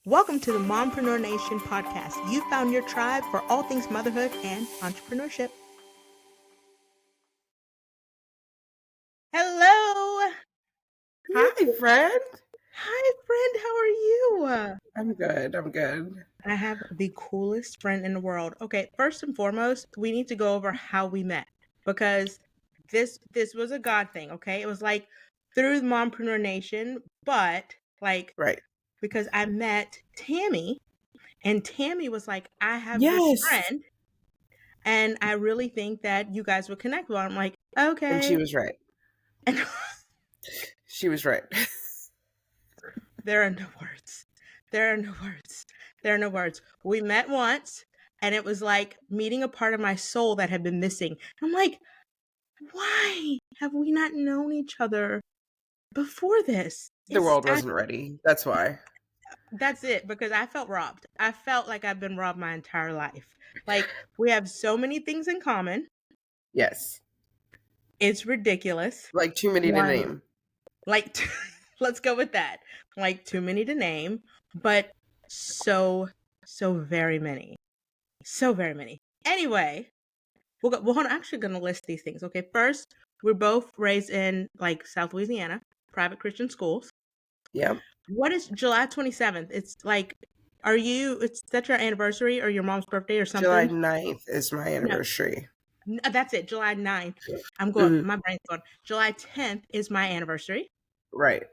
Welcome to the Mompreneur Nation podcast. You found your tribe for all things motherhood and entrepreneurship. Hello. Hi, friend. Hi, friend. How are you? I'm good. I have the coolest friend in the world. Okay, first and foremost, we need to go over how we met because this was a God thing, okay? It was like through the Mompreneur Nation, but Right. because I met Tammy and Tammy was like, I have this Yes. friend and I really think that you guys would connect well. I'm like, okay. And she was right. And She was right. there are no words. There are no words. There are no words. We met once and it was like meeting a part of my soul that had been missing. I'm like, why have we not known each other before this? The world wasn't ready. That's why. That's it, because I felt robbed. I felt like I've been robbed my entire life. Like, we have so many things in common. Yes. It's ridiculous. Like too many to name. Like, let's go with that. Like, too many to name, but so very many. So very many. Anyway, I'm actually going to list these things. Okay, first, we're both raised in, like, South Louisiana, private Christian schools. Yep. What is July 27th? It's like, is that your anniversary or your mom's birthday or something? July 9th is my anniversary. No, that's it, July 9th. I'm going, my brain's going. July 10th is my anniversary. Right.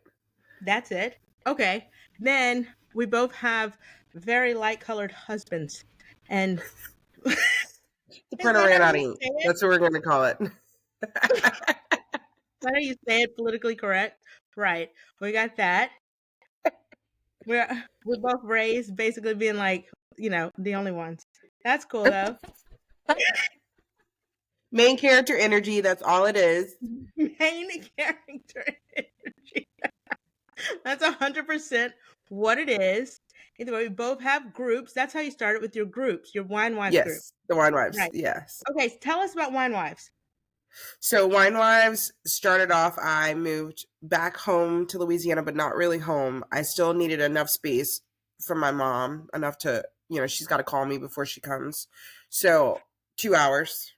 That's it. Okay. Then we both have very light-colored husbands. And the printer ran out of ink. That's what we're going to call it. Is that how you say it, politically correct? Right. We got that. We're both raised basically being like, the only ones. That's cool though. Main character energy, that's all it is. Main character energy. That's 100% what it is. Either way, we both have groups. That's how you started with your groups, your Wine Wives group. Yes, the Wine Wives, right. Yes. Okay, tell us about Wine Wives. So Wine Wives started off, I moved back home to Louisiana, but not really home. I still needed enough space from my mom, enough to, she's got to call me before she comes. So 2 hours.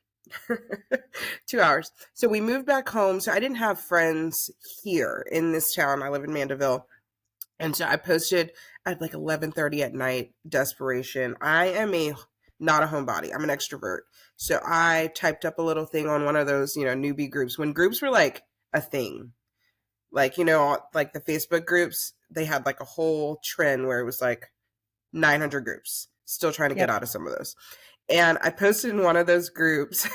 2 hours. So we moved back home. So I didn't have friends here in this town. I live in Mandeville. And so I posted at like 11:30 at night, desperation. I am not a homebody. I'm an extrovert. So I typed up a little thing on one of those, newbie groups when groups were like a thing. Like, like the Facebook groups, they had like a whole trend where it was like 900 groups. Still trying to get out of some of those. And I posted in one of those groups,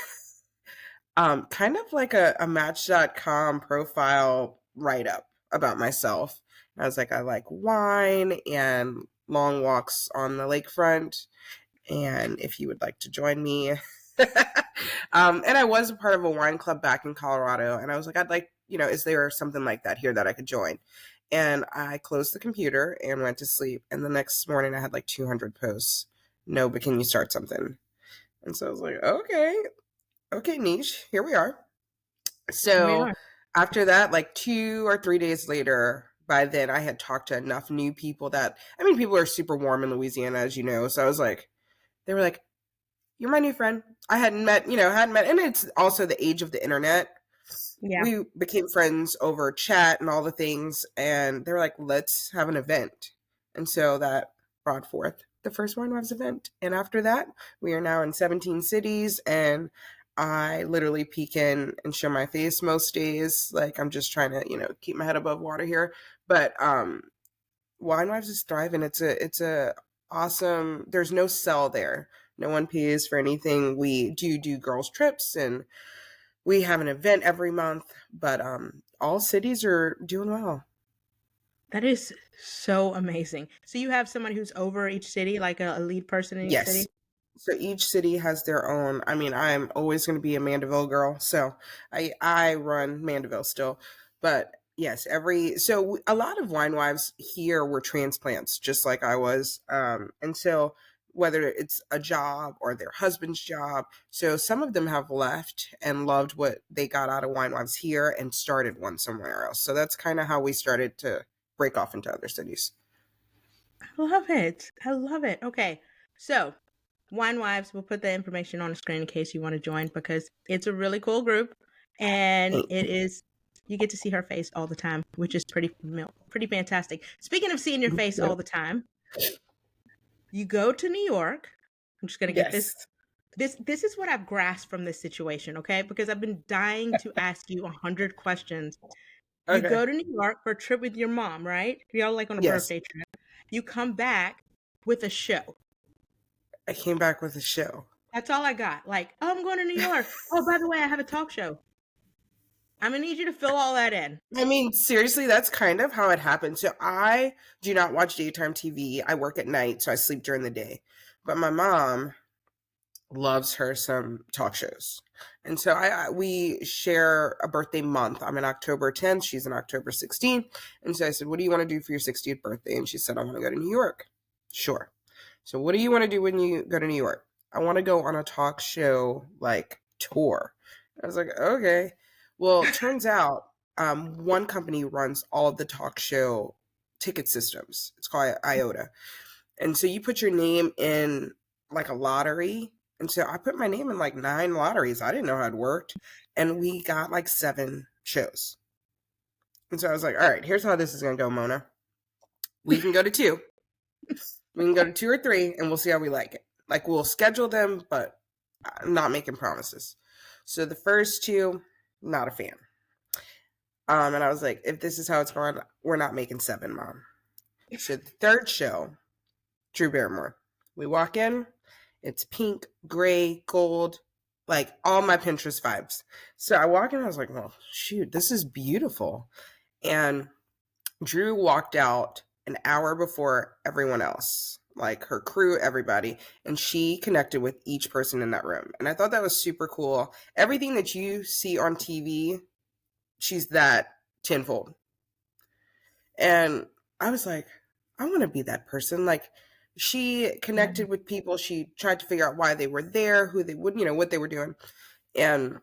kind of like a Match.com profile write-up about myself. I was like, I like wine and long walks on the lakefront. And if you would like to join me. And I was a part of a wine club back in Colorado. And I was like, I'd like, is there something like that here that I could join? And I closed the computer and went to sleep. And the next morning I had like 200 posts. No, but can you start something? And so I was like, okay, niche, here we are. So after that, like 2 or 3 days later, by then I had talked to enough new people people are super warm in Louisiana, as you know. So I was like, they were like, you're my new friend. I hadn't met, and it's also the age of the internet. Yeah. We became friends over chat and all the things. And they were like, let's have an event. And so that brought forth the first Wine Wives event. And after that, we are now in 17 cities. And I literally peek in and show my face most days. Like, I'm just trying to, keep my head above water here. But Wine Wives is thriving. It's a awesome, there's no sell there. No one pays for anything. We do girls trips and we have an event every month, but all cities are doing well. That is so amazing. So you have someone who's over each city, like a lead person in each city? So each city has their own. I mean, I'm always going to be a Mandeville girl, so I run Mandeville still. But yes, so a lot of Wine Wives here were transplants, just like I was. And so whether it's a job or their husband's job, so some of them have left and loved what they got out of Wine Wives here and started one somewhere else. So that's kind of how we started to break off into other cities. I love it. I love it. Okay. So, Wine Wives, we'll put the information on the screen in case you want to join because it's a really cool group and it is you get to see her face all the time, which is pretty fantastic. Speaking of seeing your face all the time, you go to New York. I'm just going to get Yes. this is what I've grasped from this situation, okay? Because I've been dying to ask you 100 questions. You Okay. go to New York for a trip with your mom, right? Y'all like on a Yes. birthday trip. You come back with a show. I came back with a show. That's all I got. Like, oh, I'm going to New York. Oh, by the way, I have a talk show. I'm gonna need you to fill all that in. I mean, seriously, that's kind of how it happened. So I do not watch daytime TV. I work at night, so I sleep during the day. But my mom loves her some talk shows. And so we share a birthday month. I'm in October 10th. She's in October 16th. And so I said, what do you want to do for your 60th birthday? And she said, I want to go to New York. Sure. So what do you want to do when you go to New York? I want to go on a talk show like tour. I was like, okay. Well, it turns out one company runs all of the talk show ticket systems. It's called IOTA. And so you put your name in like a lottery. And so I put my name in like 9 lotteries. I didn't know how it worked. And we got like 7 shows. And so I was like, all right, here's how this is going to go, Mona. We can go to 2. We can go to 2 or 3 and we'll see how we like it. Like we'll schedule them, but I'm not making promises. So the first 2, not a fan. And I was like, if this is how it's going, we're not making 7, Mom. So the 3rd show, Drew Barrymore. We walk in, it's pink, gray, gold, like all my Pinterest vibes. So I walk in, I was like, well, shoot, this is beautiful. And Drew walked out an hour before everyone else, like her crew, everybody, and she connected with each person in that room. And I thought that was super cool. Everything that you see on TV, she's that tenfold. And I was like, I want to be that person. Like, she connected with people. She tried to figure out why they were there, who they would, what they were doing. And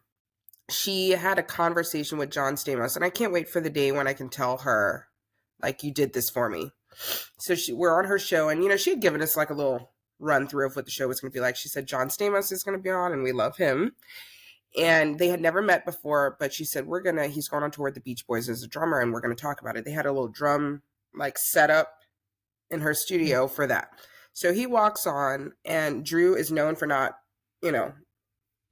she had a conversation with John Stamos. And I can't wait for the day when I can tell her, like, you did this for me. So we're on her show. And, she had given us like a little run through of what the show was going to be like. She said, John Stamos is going to be on and we love him. And they had never met before, but she said, he's going on tour with the Beach Boys as a drummer and we're going to talk about it. They had a little drum like setup in her studio for that. So he walks on and Drew is known for not,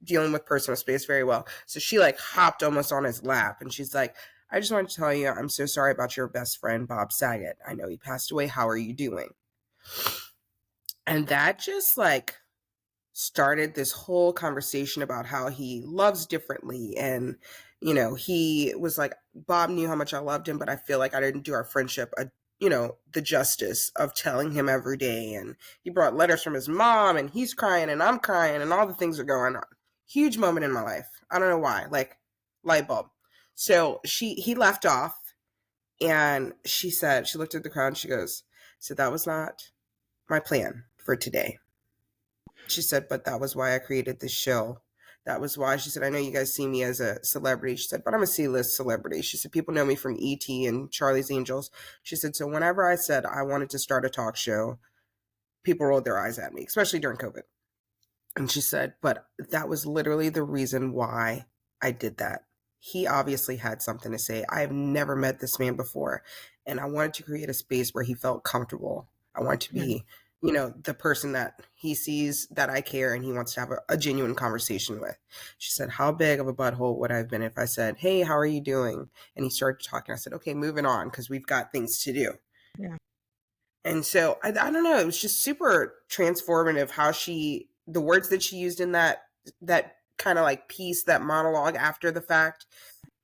dealing with personal space very well. So she like hopped almost on his lap and she's like, I just wanted to tell you, I'm so sorry about your best friend, Bob Saget. I know he passed away. How are you doing? And that just like started this whole conversation about how he loves differently. And, he was like, Bob knew how much I loved him, but I feel like I didn't do our friendship the justice of telling him every day. And he brought letters from his mom and he's crying and I'm crying and all the things are going on. Huge moment in my life. I don't know why, like light bulb. So he left off and she looked at the crowd and she goes, so that was not my plan for today. She said, but that was why I created this show. That was why. She said, I know you guys see me as a celebrity. She said, but I'm a C-list celebrity. She said, people know me from E.T. and Charlie's Angels. She said, so whenever I said I wanted to start a talk show, people rolled their eyes at me, especially during COVID. And she said, but that was literally the reason why I did that. He obviously had something to say. I have never met this man before. And I wanted to create a space where he felt comfortable. I wanted to be the person that he sees that I care and he wants to have a genuine conversation with. She said, how big of a butthole would I have been if I said, hey, how are you doing? And he started talking. I said, okay, moving on because we've got things to do. Yeah. And so I don't know. It was just super transformative how the words that she used in that kind of like piece, that monologue after the fact.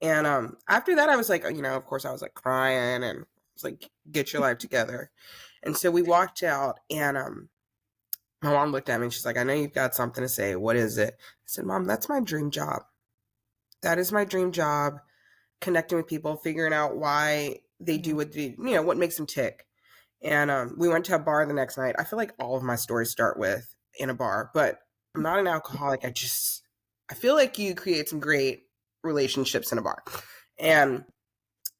And after that, I was like, of course I was like crying and I was like, get your life together. And so we walked out and my mom looked at me and she's like, I know you've got something to say. What is it? I said, Mom, that's my dream job. That is my dream job. Connecting with people, figuring out why they do what they, what makes them tick. And we went to a bar the next night. I feel like all of my stories start with in a bar, but I'm not an alcoholic. I feel like you create some great relationships in a bar. And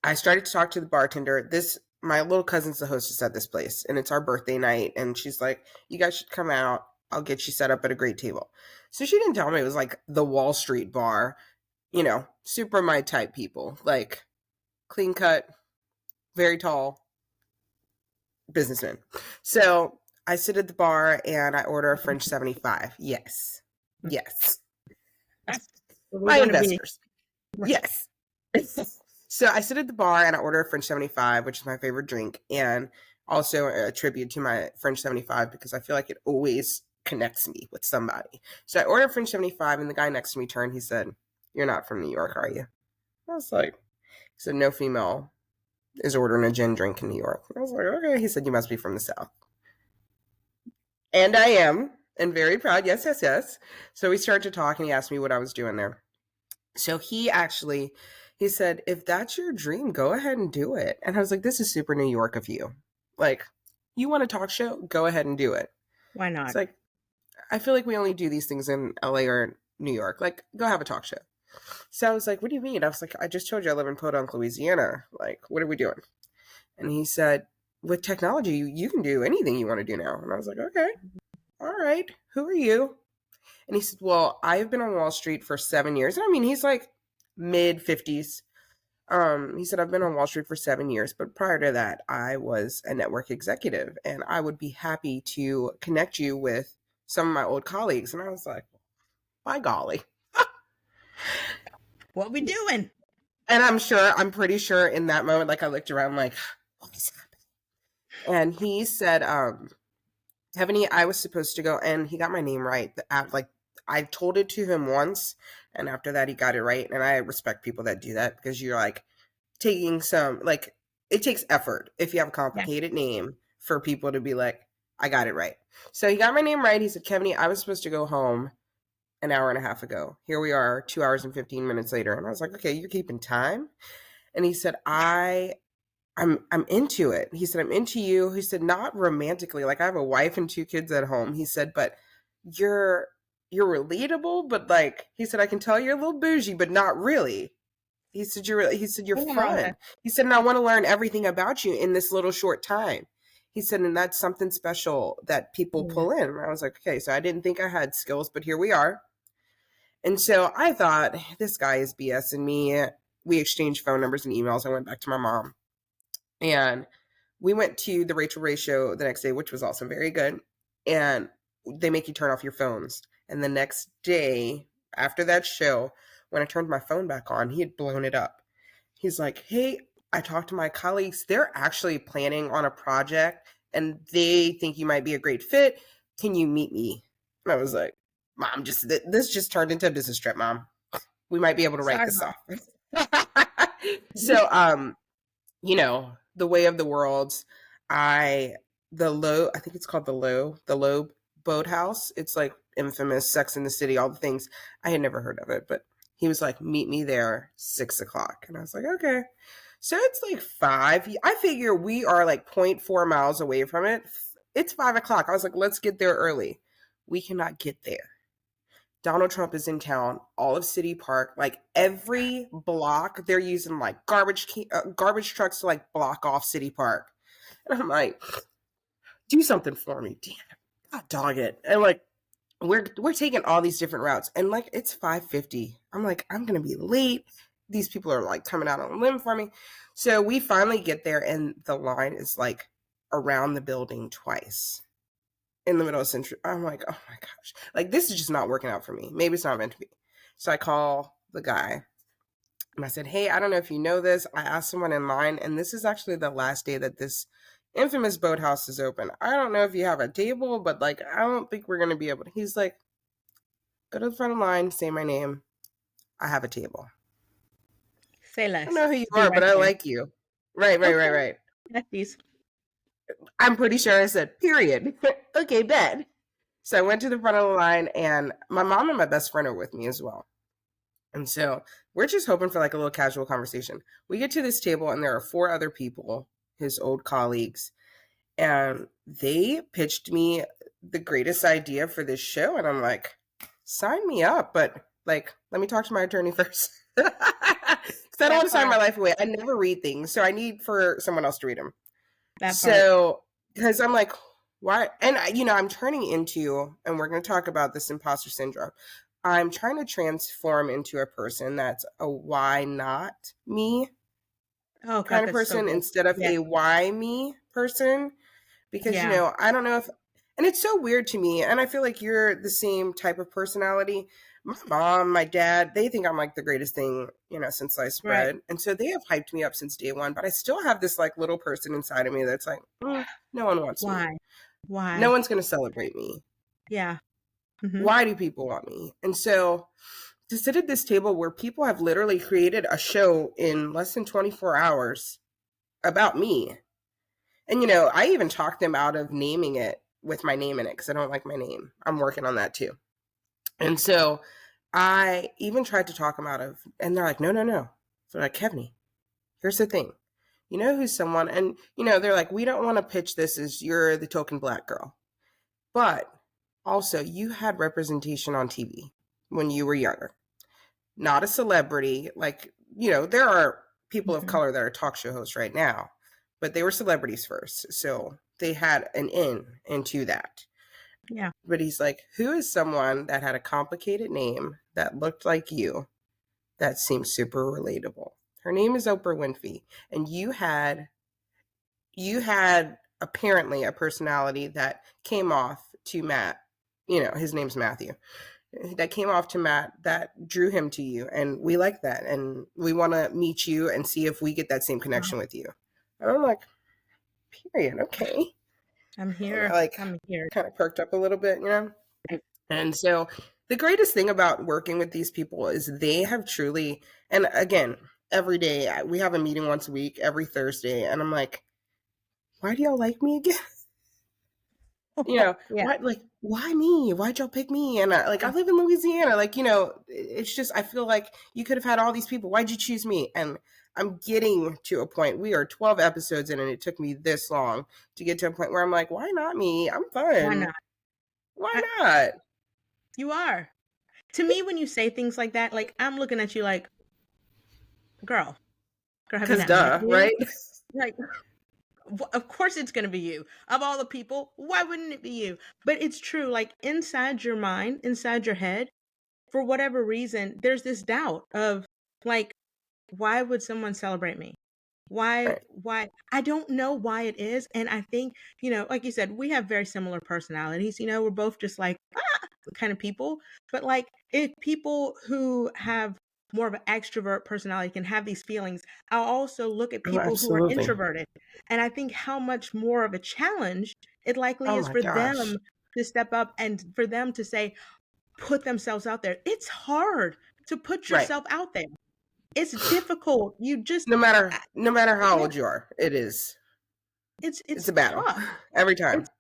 I started to talk to the bartender. This my little cousin's the hostess at this place, and it's our birthday night, and she's like, you guys should come out. I'll get you set up at a great table. So she didn't tell me it was like the Wall Street bar, you know, super my type people, like clean cut, very tall businessman. So I sit at the bar and I order a French 75. Yes. My investors. Yes. So I sit at the bar and I order a French 75, which is my favorite drink, and also a tribute to my French 75 because I feel like it always connects me with somebody. So I ordered French 75, and the guy next to me turned. He said, "You're not from New York, are you?" I was like, he said, "No female is ordering a gin drink in New York." I was like, okay. He said, "You must be from the South." And I am, and very proud. Yes. So we started to talk, and he asked me what I was doing there. So he said, "If that's your dream, go ahead and do it." And I was like, this is super New York of you. Like, you want a talk show? Go ahead and do it. Why not? It's like, I feel like we only do these things in LA or New York. Like, go have a talk show. So I was like, what do you mean? I was like, I just told you I live in Podunk, Louisiana. Like, what are we doing? And he said, with technology, you can do anything you want to do now. And I was like, okay, all right. Who are you? And he said, well, I've been on Wall Street for 7 years. And I mean, he's like mid-50s. He said, I've been on Wall Street for 7 years, but prior to that, I was a network executive, and I would be happy to connect you with some of my old colleagues. And I was like, by golly. What we doing? And I'm pretty sure in that moment, like I looked around like, what is happening? And he said, Kevinnie, I was supposed to go, and he got my name right. Like, I told it to him once, and after that he got it right. And I respect people that do that because you're like taking some, like, it takes effort if you have a complicated name for people to be like, I got it right. So he got my name right. He said, Kevinnie, I was supposed to go home an hour and a half ago. Here we are 2 hours and 15 minutes later. And I was like, okay, you're keeping time. And he said, I'm into it. He said, I'm into you. He said, not romantically. Like, I have a wife and 2 kids at home. He said, but you're relatable, but like, he said, I can tell you're a little bougie, but not really. He said, you're fun. He said, and I want to learn everything about you in this little short time. He said, and that's something special that people pull in. And I was like, okay, so I didn't think I had skills, but here we are. And so I thought, this guy is BSing me. We exchanged phone numbers and emails. I went back to my mom. And we went to the Rachel Ray show the next day, which was also very good. And they make you turn off your phones. And the next day, after that show, when I turned my phone back on, he had blown it up. He's like, hey, I talked to my colleagues. They're actually planning on a project, and they think you might be a great fit. Can you meet me? And I was like, Mom, this just turned into a business trip, Mom. We might be able to write this off. So, you know, the way of the worlds, I think it's called the Loeb Boathouse. It's like infamous, Sex in the City, all the things. I had never heard of it, but he was like, meet me there 6:00. And I was like, okay. So it's like 5. I figure we are like 0.4 miles away from it. It's 5:00. I was like, let's get there early. We cannot get there. Donald Trump is in town, all of City Park, like every block, they're using like garbage trucks to like block off City Park. And I'm like, do something for me. Damn it. God dog it. And like, we're taking all these different routes. And like, it's 5:50. I'm like, I'm going to be late. These people are like coming out on a limb for me. So we finally get there, and the line is like around the building twice. In the middle of Century. I'm like, oh my gosh. Like, this is just not working out for me. Maybe it's not meant to be. So I call the guy, and I said, hey, I don't know if you know this. I asked someone in line, and this is actually the last day that this infamous boathouse is open. I don't know if you have a table, but like, I don't think we're going to be able to. He's like, go to the front of the line, say my name. I have a table. Say less. I don't know who you are, but I like you. Right. Please. I'm pretty sure I said, period. Okay, bet. So I went to the front of the line, and my mom and my best friend are with me as well. And so we're just hoping for like a little casual conversation. We get to this table, and there are 4 other people, his old colleagues, and they pitched me the greatest idea for this show. And I'm like, sign me up, but like, let me talk to my attorney first. Because I don't want to sign my life away. I never read things, so I need for someone else to read them. That part. So, because I'm like, why? And, I'm turning into, and we're going to talk about this imposter syndrome. I'm trying to transform into a person that's a why not me Oh God, kind of that's so person good. instead of Yeah. a why me person. Because, Yeah. I don't know if, and it's so weird to me. And I feel like you're the same type of personality. My mom, my dad, they think I'm like the greatest thing, since sliced Right. bread. And so they have hyped me up since day one. But I still have this like little person inside of me that's like, no one wants me. Why? No Why? one's going to celebrate me. Yeah. Mm-hmm. Why do people want me? And so to sit at this table where people have literally created a show in less than 24 hours about me. And, I even talked them out of naming it with my name in it because I don't like my name. I'm working on that too. And so I even tried to talk them out of, and they're like, no, no, no. They're like, Kevinnie, here's the thing. You know who's someone, and, they're like, we don't want to pitch this as you're the token Black girl. But also, you had representation on TV when you were younger. Not a celebrity. Like, there are people of Mm-hmm. color that are talk show hosts right now, but they were celebrities first. So they had an into that. Yeah. But he's like, who is someone that had a complicated name that looked like you that seemed super relatable? Her name is Oprah Winfrey. And you had apparently a personality that came off to Matt. His name's Matthew. That came off to Matt that drew him to you. And we like that. And we want to meet you and see if we get that same connection with you. And I'm like, period. Okay. I'm here. And I I'm here. kind of perked up a little bit, And so the greatest thing about working with these people is they have truly, and again, every day we have a meeting once a week, every Thursday. And I'm like, why do y'all like me again? Yeah. Why me? Why'd y'all pick me? And I live in Louisiana. It's just, I feel like you could have had all these people. Why'd you choose me? And I'm getting to a point. We are 12 episodes in, and it took me this long to get to a point where I'm like, why not me? I'm fun. Why not? Why not? You are. To me, when you say things like that, like I'm looking at you like, girl, have you Because not met duh, me? right? Like, of course it's going to be you. Of all the people, why wouldn't it be you? But it's true. Like inside your mind, inside your head, for whatever reason, there's this doubt of like, why would someone celebrate me? Why? Right. I don't know why it is. And I think, like you said, we have very similar personalities. We're both just like, kind of people. But like, if people who have more of an extrovert personality can have these feelings, I'll also look at Oh, people who are absolutely. introverted. And I think how much more of a challenge it likely Oh is my for gosh. them to step up and for them to say, put themselves out there. It's hard to put Right. yourself out there. It's difficult. You just No matter how yeah, old you are, it is. it's It's a battle tough. every time. It's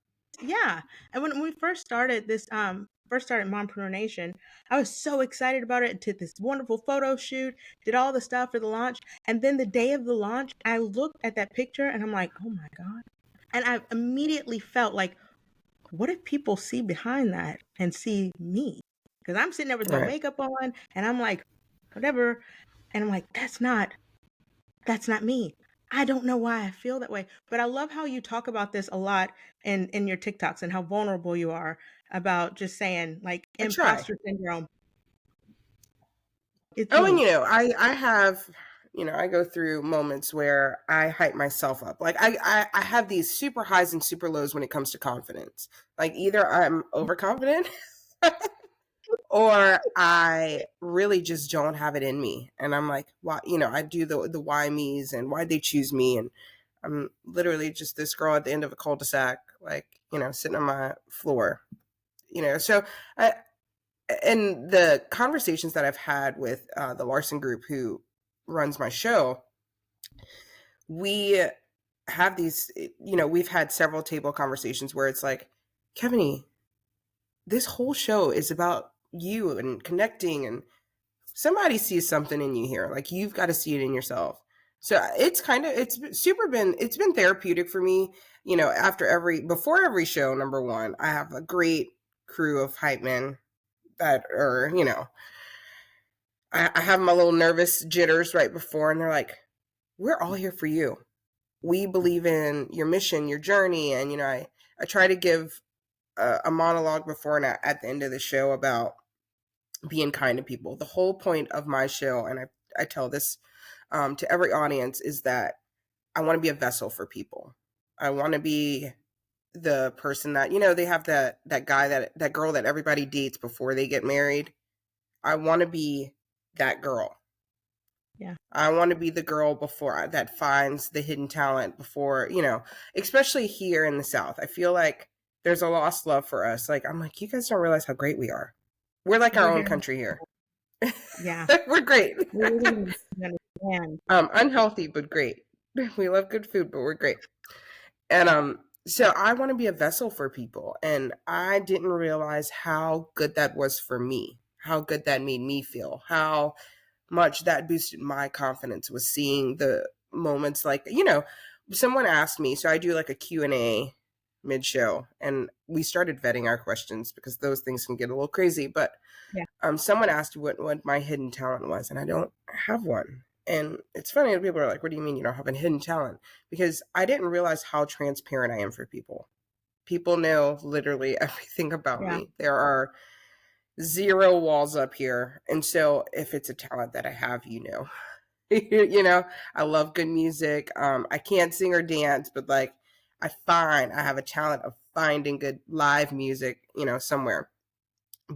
yeah. And when we first started Mompreneur Nation, I was so excited about it. Did this wonderful photo shoot, did all the stuff for the launch, and then the day of the launch, I looked at that picture and I'm like, oh my God. And I immediately felt like, what if people see behind that and see me? Because I'm sitting there with no Right. makeup on and I'm like, whatever. And I'm like, that's not me. I don't know why I feel that way. But I love how you talk about this a lot in your TikToks and how vulnerable you are about just saying like I try. imposter syndrome. It's Oh, and me. I have, I go through moments where I hype myself up. Like I have these super highs and super lows when it comes to confidence. Like either I'm overconfident or I really just don't have it in me. And I'm like, why, I do the why me's and why'd they choose me? And I'm literally just this girl at the end of a cul-de-sac, like, sitting on my floor, so and the conversations that I've had with the Larson group who runs my show, we have these, we've had several table conversations where it's like, Kevinnie, this whole show is about you and connecting, and somebody sees something in you here. Like you've got to see it in yourself. So it's been therapeutic for me, before every show, number one, I have a great crew of hype men that are, I have my little nervous jitters right before, and they're like, we're all here for you. we believe in your mission, your journey. And, I try to give a monologue before and at the end of the show about being kind to people. The whole point of my show, and I tell this to every audience, is that I want to be a vessel for people. I want to be the person that, they have that guy, that girl that everybody dates before they get married. I want to be that girl. Yeah. I want to be the girl before that finds the hidden talent before, especially here in the South. I feel like there's a lost love for us. Like, I'm like, you guys don't realize how great we are. We're like our own country here. Yeah. We're great. We really understand. Unhealthy, but great. We love good food, but we're great. And so I want to be a vessel for people. And I didn't realize how good that was for me, how good that made me feel, how much that boosted my confidence, was seeing the moments like, someone asked me, so I do like a Q&A mid-show, and we started vetting our questions because those things can get a little crazy. But someone asked what my hidden talent was, and I don't have one. And it's funny, people are like, what do you mean you don't have a hidden talent? Because I didn't realize how transparent I am for people. People know literally everything about me. There are 0 walls up here. And so if it's a talent that I have, I love good music. I can't sing or dance, but like I have a talent of finding good live music, somewhere.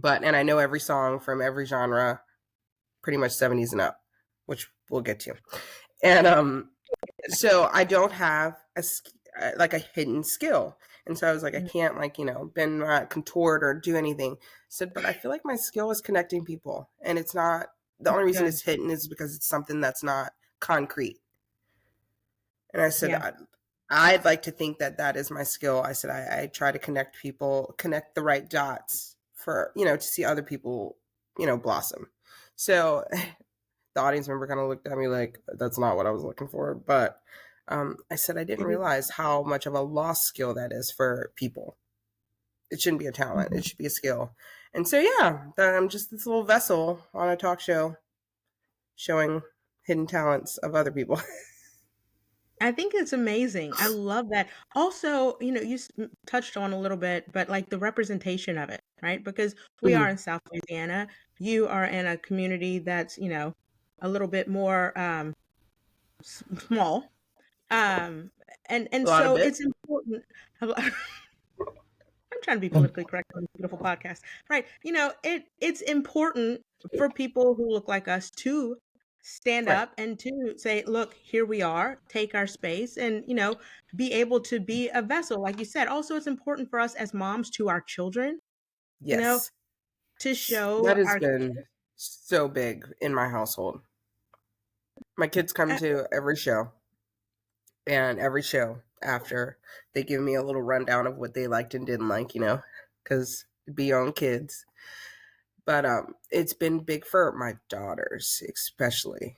And I know every song from every genre, pretty much 70s and up, which we'll get to. And so I don't have a hidden skill. And so I was like, I can't bend, contort or do anything. But I feel like my skill is connecting people. And it's not, the only reason it's hidden is because it's something that's not concrete. And I said, I'd like to think that is my skill. I said, I try to connect people, connect the right dots for, to see other people, blossom. So the audience member kind of looked at me like, that's not what I was looking for. But I said, I didn't realize how much of a lost skill that is for people. It shouldn't be a talent. It should be a skill. And so, I'm just this little vessel on a talk show showing hidden talents of other people. I think it's amazing. I love that. Also, you touched on a little bit, but like the representation of it, right? Because we are in South Louisiana. You are in a community that's, a little bit more small. And so it's important. I'm trying to be politically correct on this beautiful podcast, right? It's important for people who look like us to stand up and to say, look, here we are, take our space, and, be able to be a vessel, like you said. Also, it's important for us as moms to our children, to show that has been so big in my household. My kids come to every show, and every show after, they give me a little rundown of what they liked and didn't like, because be your own kids. But it's been big for my daughters, especially.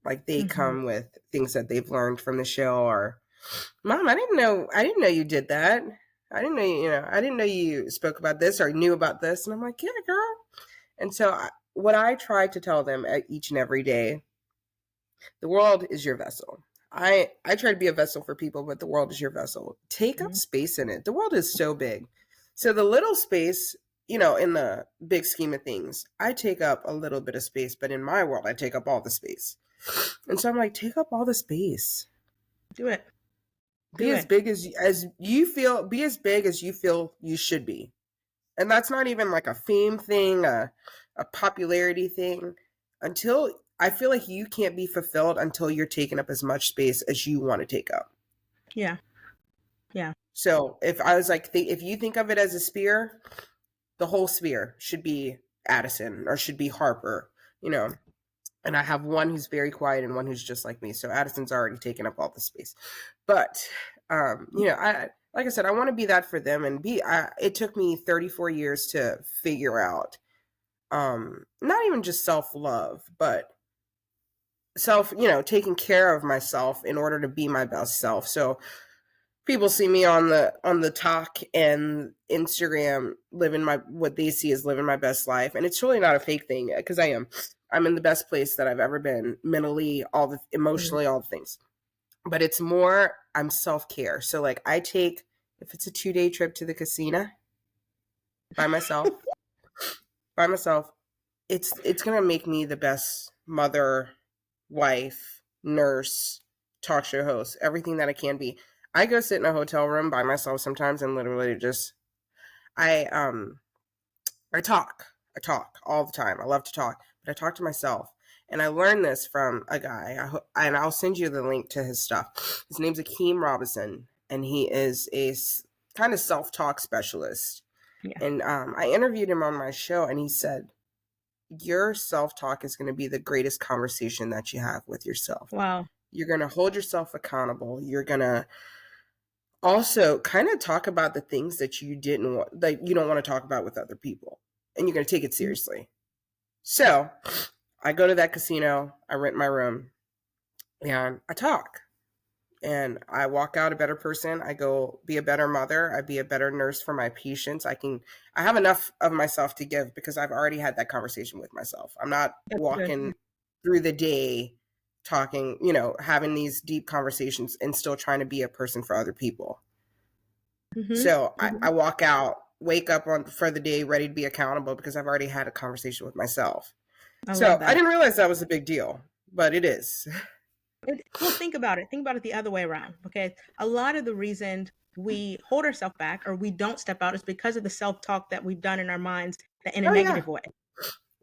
Like they come with things that they've learned from the show, or, Mom, I didn't know you did that. I didn't know I didn't know you spoke about this or knew about this. And I'm like, yeah, girl. And so what I try to tell them each and every day, the world is your vessel. I try to be a vessel for people, but the world is your vessel. Take up space in it. The world is so big. So the little space, in the big scheme of things, I take up a little bit of space, but in my world, I take up all the space. And so I'm like, take up all the space. Do it. Be as big as you feel, be as big as you feel you should be. And that's not even like a fame thing, a popularity thing. Until I feel like you can't be fulfilled until you're taking up as much space as you want to take up. Yeah. Yeah. So if I was like, if you think of it as a sphere, the whole sphere should be Addison or should be Harper, and I have one who's very quiet and one who's just like me. So Addison's already taken up all the space. But, like I said, I want to be that for them, and it took me 34 years to figure out, not even just self-love, but taking care of myself in order to be my best self. So people see me on the talk and Instagram what they see is living my best life. And it's really not a fake thing, because I'm in the best place that I've ever been, mentally, emotionally, all the things. but it's more, I'm self-care. So like I take, if it's a 2-day trip to the casino by myself, it's going to make me the best mother, wife, nurse, talk show host, everything that I can be. I go sit in a hotel room by myself sometimes and literally just, I I talk. I talk all the time. I love to talk, but I talk to myself. And I learned this from a guy, and I'll send you the link to his stuff. His name's Akeem Robinson, and he is a kind of self-talk specialist. Yeah. And I interviewed him on my show, and he said, your self-talk is going to be the greatest conversation that you have with yourself. Wow. You're going to hold yourself accountable. You're going to also kind of talk about the things that you didn't want, that you don't want to talk about with other people, and you're going to take it seriously. So I go to that casino, I rent my room, and I talk, and I walk out a better person. I go be a better mother. I be a better nurse for my patients. I have enough of myself to give because I've already had that conversation with myself. I'm not That's walking good. through the day talking, having these deep conversations and still trying to be a person for other people. So I walk out, wake up for the day, ready to be accountable because I've already had a conversation with myself. So I didn't realize that was a big deal, but it is. Well, think about it. Think about it the other way around. Okay. A lot of the reason we hold ourselves back or we don't step out is because of the self-talk that we've done in our minds that in a negative way.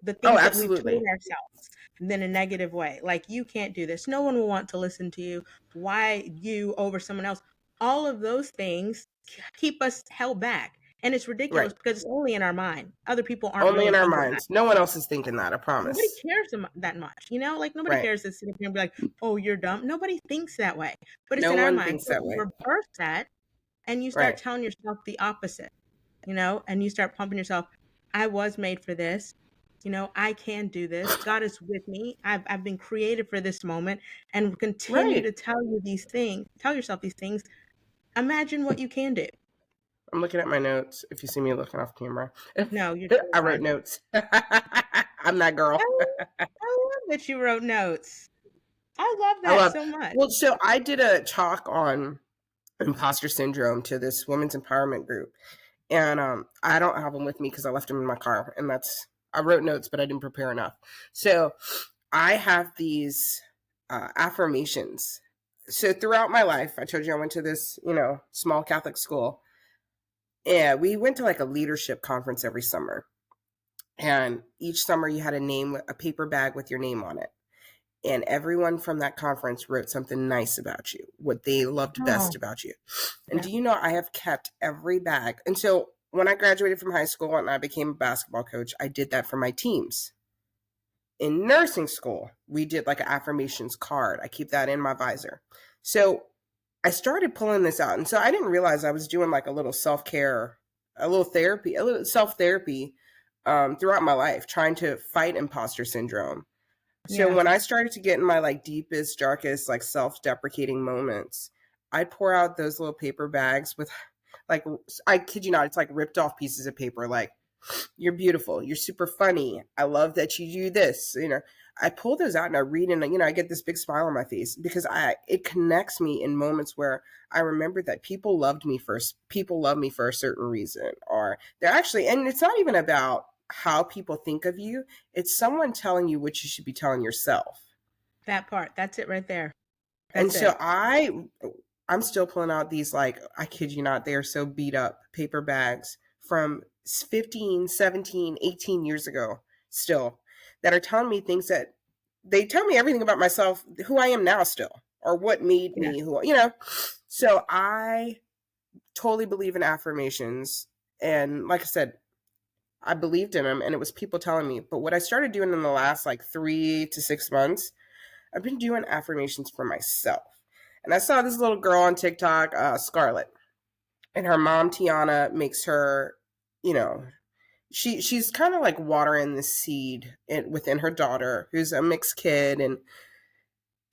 The things that we've told ourselves in a negative way. Like, you can't do this. No one will want to listen to you. Why you over someone else? All of those things keep us held back. And it's ridiculous because it's only in our mind. Other people aren't only really in our thinking minds. that. No one else is thinking that, I promise. Nobody cares that much, like nobody cares to sit up here and be like, oh, you're dumb. Nobody thinks that way, but it's in our minds. So you reverse that and you start telling yourself the opposite, and you start pumping yourself. I was made for this. I can do this. God is with me. I've been created for this moment, and continue to tell yourself these things. Imagine what you can do. I'm looking at my notes. If you see me looking off camera, no, I wrote notes. I'm that girl. I love that you wrote notes. I love that so much. Well, so I did a talk on imposter syndrome to this women's empowerment group, and I don't have them with me because I left them in my car, and I wrote notes, but I didn't prepare enough. So I have these affirmations. So throughout my life, I told you I went to this, small Catholic school. Yeah, we went to like a leadership conference every summer. And each summer you had a paper bag with your name on it. And everyone from that conference wrote something nice about you, what they loved best about you. And do you know, I have kept every bag. And so when I graduated from high school and I became a basketball coach, I did that for my teams. In nursing school, we did like an affirmations card. I keep that in my visor. So I started pulling this out. And so I didn't realize I was doing like a little self-care, a little self-therapy throughout my life, trying to fight imposter syndrome. So when I started to get in my like deepest, darkest, like self-deprecating moments, I'd pour out those little paper bags with like, I kid you not, it's like ripped off pieces of paper. Like, you're beautiful. You're super funny. I love that you do this. I pull those out and I read and, I get this big smile on my face because it connects me in moments where I remember that people loved me first. People love me for a certain reason, or they're actually, and it's not even about how people think of you. It's someone telling you what you should be telling yourself. That part. That's it right there. So I'm still pulling out these, like, I kid you not, they are so beat up paper bags from 15, 17, 18 years ago still, that are telling me things that they tell me everything about myself, who I am now still, or what made me who, So I totally believe in affirmations. And like I said, I believed in them and it was people telling me. But what I started doing in the last like 3 to 6 months, I've been doing affirmations for myself. And I saw this little girl on TikTok, Scarlett, and her mom, Tiana, makes her, she's kind of like watering the seed within her daughter, who's a mixed kid. And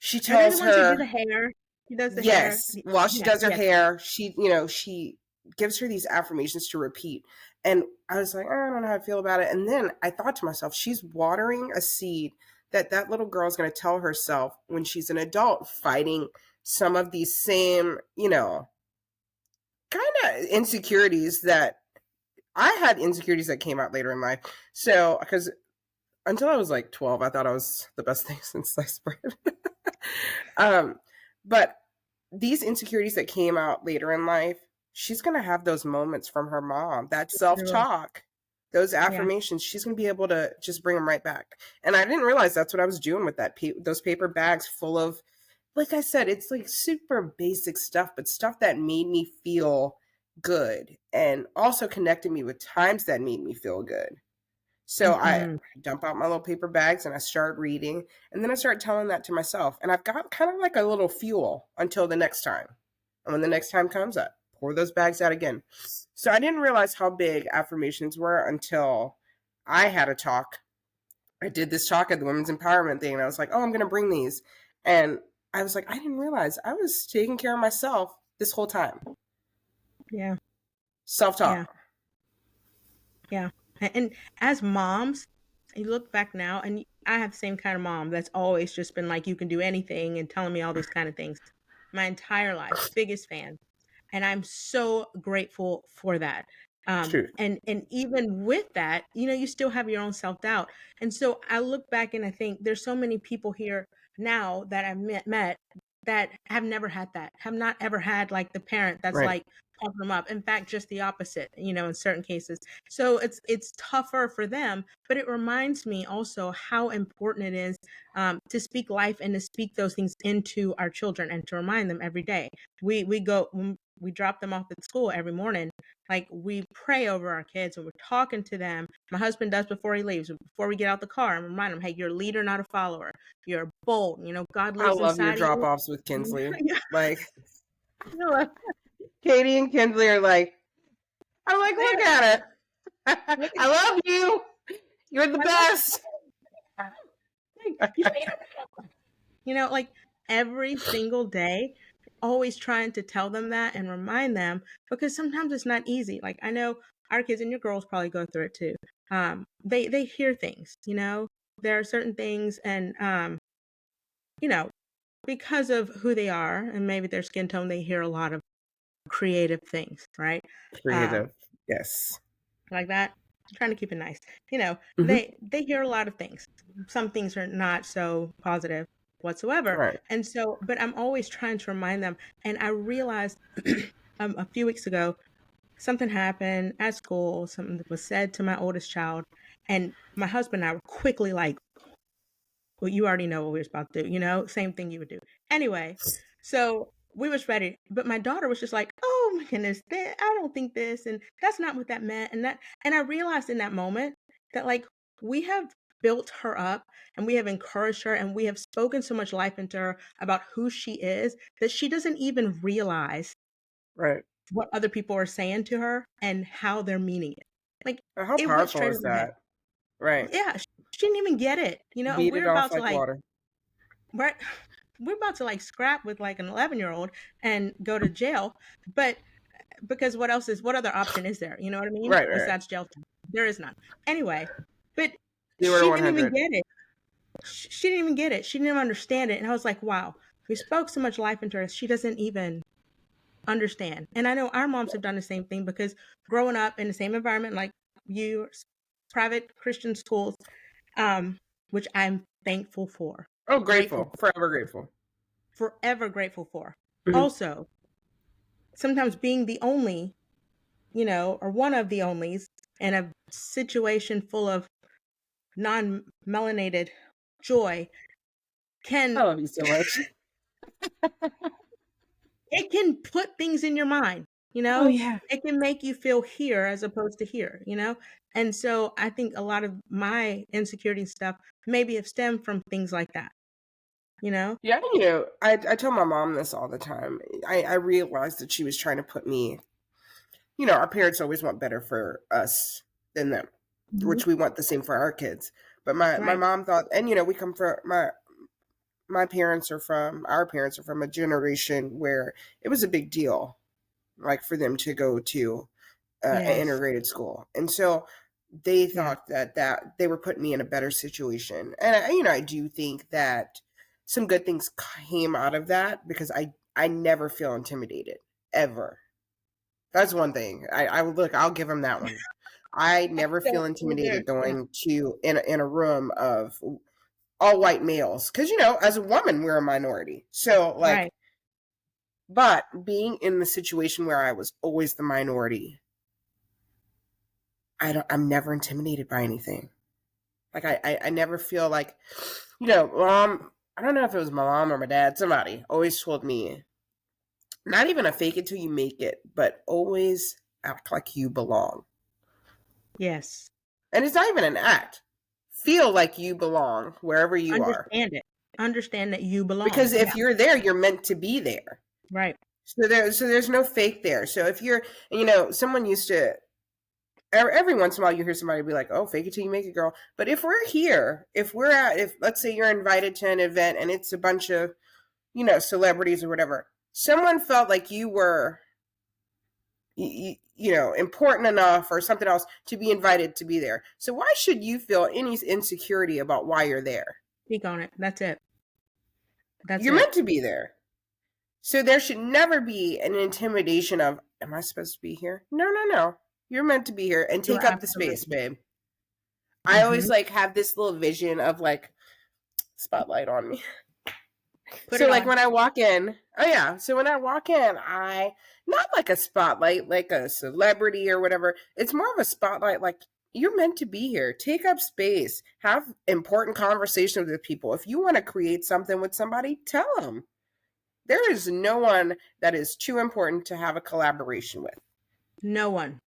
she tells her, the hair. She does the hair. Yes. While she does her hair, she gives her these affirmations to repeat. And I was like, I don't know how I feel about it. And then I thought to myself, she's watering a seed that little girl is going to tell herself when she's an adult, fighting some of these same, kind of insecurities that I had insecurities that came out later in life. So, because until I was like 12, I thought I was the best thing since sliced bread. But these insecurities that came out later in life, she's going to have those moments from her mom, that self-talk, those affirmations. She's going to be able to just bring them right back. And I didn't realize that's what I was doing with those paper bags full of, like I said, it's like super basic stuff, but stuff that made me feel good and also connected me with times that made me feel good. So I dump out my little paper bags and I start reading, and then I start telling that to myself, and I've got kind of like a little fuel until the next time. And when the next time comes up, pour those bags out again. So I didn't realize how big affirmations were until I had a talk. I did this talk at the women's empowerment thing, and I was like, oh, I'm going to bring these. And I was like, I didn't realize I was taking care of myself this whole time. Yeah. Self-talk. Yeah. And as moms, you look back now, and I have the same kind of mom that's always just been like, you can do anything, and telling me all these kind of things my entire life. Biggest fan. And I'm so grateful for that. And even with that, you still have your own self-doubt. And so I look back and I think there's so many people here now that I've met that have never had that, have not ever had like the parent that's like pumping them up. In fact, just the opposite, in certain cases. So it's tougher for them, but it reminds me also how important it is to speak life and to speak those things into our children and to remind them every day. We drop them off at school every morning. Like, we pray over our kids and we're talking to them. My husband does before he leaves, before we get out the car, and remind him, hey, you're a leader, not a follower. You're bold. God lives inside of you. I love your drop-offs with Kinsley. Like, Katie and Kinsley are like, I'm like, look at it. I love you. You're the best. Like every single day, always trying to tell them that and remind them, because sometimes it's not easy. Like, I know our kids, and your girls probably go through it too. They hear things, there are certain things, and because of who they are and maybe their skin tone, they hear a lot of creative things, right? Creative, yes. Like that. I'm trying to keep it nice. They hear a lot of things. Some things are not so positive whatsoever. Right. And so, but I'm always trying to remind them. And I realized a few weeks ago, something happened at school, something that was said to my oldest child, and my husband and I were quickly like, well, you already know what we were about to do, same thing you would do. Anyway, so we was ready, but my daughter was just like, oh my goodness, I don't think this, and that's not what that meant. And I realized in that moment that, like, we have built her up and we have encouraged her and we have spoken so much life into her about who she is that she doesn't even realize what other people are saying to her and how they're meaning it. Like, how powerful is that? Right. Yeah, she didn't even get it, Beat it off like water. Right. We're about to like scrap with like an 11-year-old and go to jail, but because what other option is there? You know what I mean? Right. Besides jail time. There is none. Anyway, but she didn't even get it. She didn't even get it. She didn't even understand it. And I was like, wow, we spoke so much life into her. She doesn't even understand. And I know our moms have done the same thing, because growing up in the same environment, like you, private Christian schools, which I'm thankful for. Oh, grateful. Forever grateful. Forever grateful for. Also, sometimes being the only, or one of the onlys in a situation full of non-melanated joy can... I love you so much. It can put things in your mind, Oh, yeah. It can make you feel here as opposed to here, And so I think a lot of my insecurity stuff maybe have stemmed from things like that. Yeah, I tell my mom this all the time. I realized that she was trying to put me, our parents always want better for us than them, which we want the same for our kids. But my mom thought, and we come from our parents are from a generation where it was a big deal, like for them to go to an integrated school. And so they thought that they were putting me in a better situation. And, I do think that some good things came out of that because I never feel intimidated ever. That's one thing. I'll give him that one. I never feel intimidated going to in a room of all white males because as a woman we're a minority. So like, Right. but being in the situation where I was always the minority, I'm never intimidated by anything. Like I never feel like, mom. I don't know if it was my mom or my dad. Somebody always told me, not even a fake it till you make it, but always act like you belong. Yes. And it's not even an act. Feel like you belong wherever you are. Understand it. Understand that you belong. Because if you're there, you're meant to be there. Right. So there's no fake there. So if you're, someone used to, every once in a while you hear somebody be like, oh, fake it till you make it, girl. But if we're here, if let's say you're invited to an event and it's a bunch of, celebrities or whatever, someone felt like you were, important enough or something else to be invited to be there. So why should you feel any insecurity about why you're there? Speak on it. That's it. You're meant to be there. So there should never be an intimidation of, am I supposed to be here? No. You're meant to be here and take up the space, babe. I always like have this little vision of like spotlight on me. So like when I walk in, I not like a spotlight, like a celebrity or whatever. It's more of a spotlight, like you're meant to be here. Take up space. Have important conversations with people. If you want to create something with somebody, tell them. There is no one that is too important to have a collaboration with. No one.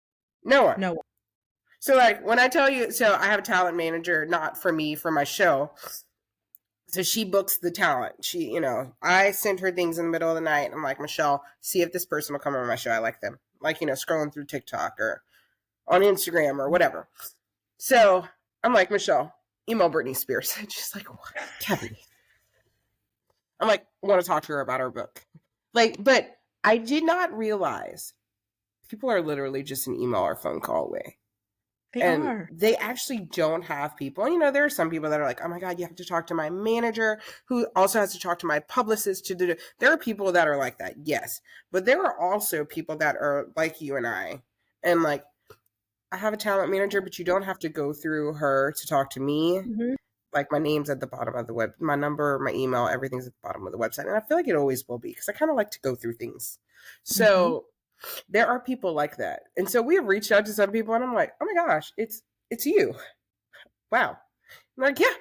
So like when I tell you, so I have a talent manager, not for me, for my show. So she books the talent. She, I send her things in the middle of the night. I'm like, Michelle, see if this person will come on my show. I like them. Like, scrolling through TikTok or on Instagram or whatever. So I'm like, Michelle, email Britney Spears. And she's like, what? Kevinnie. I'm like, I want to talk to her about her book. Like, but I did not realize people are literally just an email or phone call away. They actually don't have people. There are some people that are like, oh my God, you have to talk to my manager who also has to talk to my publicist to do. There are people that are like that, yes. But there are also people that are like you and I. And like, I have a talent manager, but you don't have to go through her to talk to me. Mm-hmm. Like my name's at the bottom of the web, my number, my email, everything's at the bottom of the website. And I feel like it always will be because I kind of like to go through things. So there are people like that. And so we have reached out to some people and I'm like, oh my gosh, it's you. Wow. I'm like, yeah,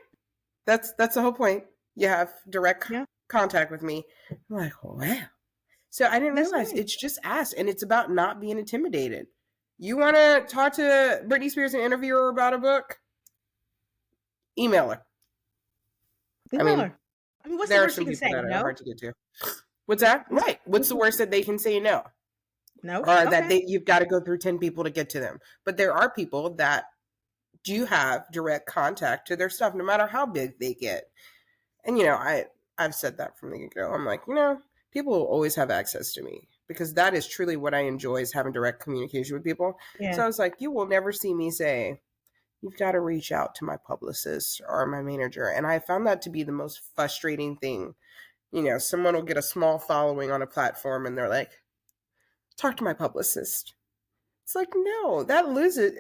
that's the whole point. You have direct contact with me. I'm like, wow. So I didn't realize it's just ask. And it's about not being intimidated. You want to talk to Britney Spears and interview her about a book? Email her. I mean, what's the worst you can say? No? Hard to get to. What's that? Right. What's the worst that they can say? No. No. Or that you've got to go through 10 people to get to them. But there are people that do have direct contact to their stuff, no matter how big they get. And, I've said that from the get-go. I'm like, people will always have access to me because that is truly what I enjoy is having direct communication with people. Yeah. So I was like, you will never see me say, you've got to reach out to my publicist or my manager. And I found that to be the most frustrating thing. Someone will get a small following on a platform and they're like, talk to my publicist. It's like, no, that loses.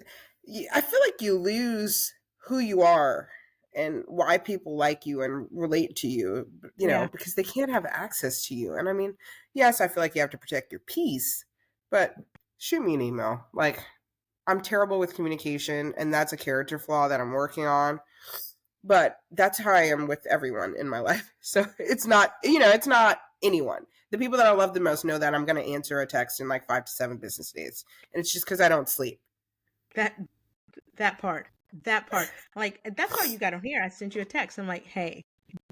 I feel like you lose who you are and why people like you and relate to you, because they can't have access to you. And I mean, yes, I feel like you have to protect your peace, but shoot me an email. Like, I'm terrible with communication and that's a character flaw that I'm working on, but that's how I am with everyone in my life. So it's not, it's not anyone. The people that I love the most know that I'm going to answer a text in like 5 to 7 business days. And it's just because I don't sleep. That part. Like, that's why you got on here. I sent you a text. I'm like, hey,